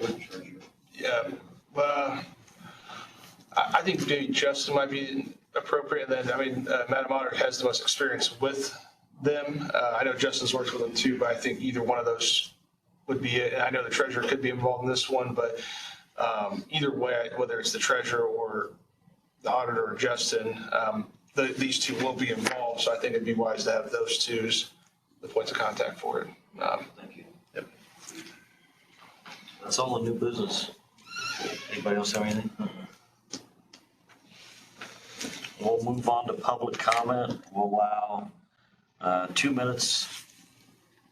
I think maybe Justin might be appropriate. Then Madam Auditor has the most experience with them. I know Justin's worked with them too, but I think either one of those would be it. And I know the treasurer could be involved in this one, but either way, whether it's the treasurer or the auditor or Justin, these two will be involved. So I think it'd be wise to have those two as the points of contact for it. Thank you. Yep. That's all in new business. Anybody else have anything? We'll move on to public comment. We'll allow 2 minutes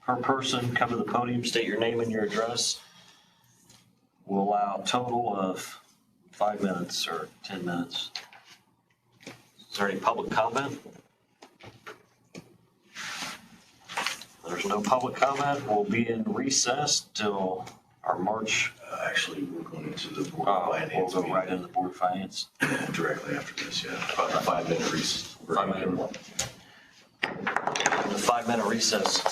per person. Come to the podium, state your name and your address. We'll allow a total of 5 minutes or 10 minutes. Is there any public comment? There's no public comment. We'll be in recess till our March. Actually, we're going into the Board of Finance. We'll go right into the Board of Finance. Directly after this, yeah. About a 5-minute recess. 5 minute. The 5-minute recess.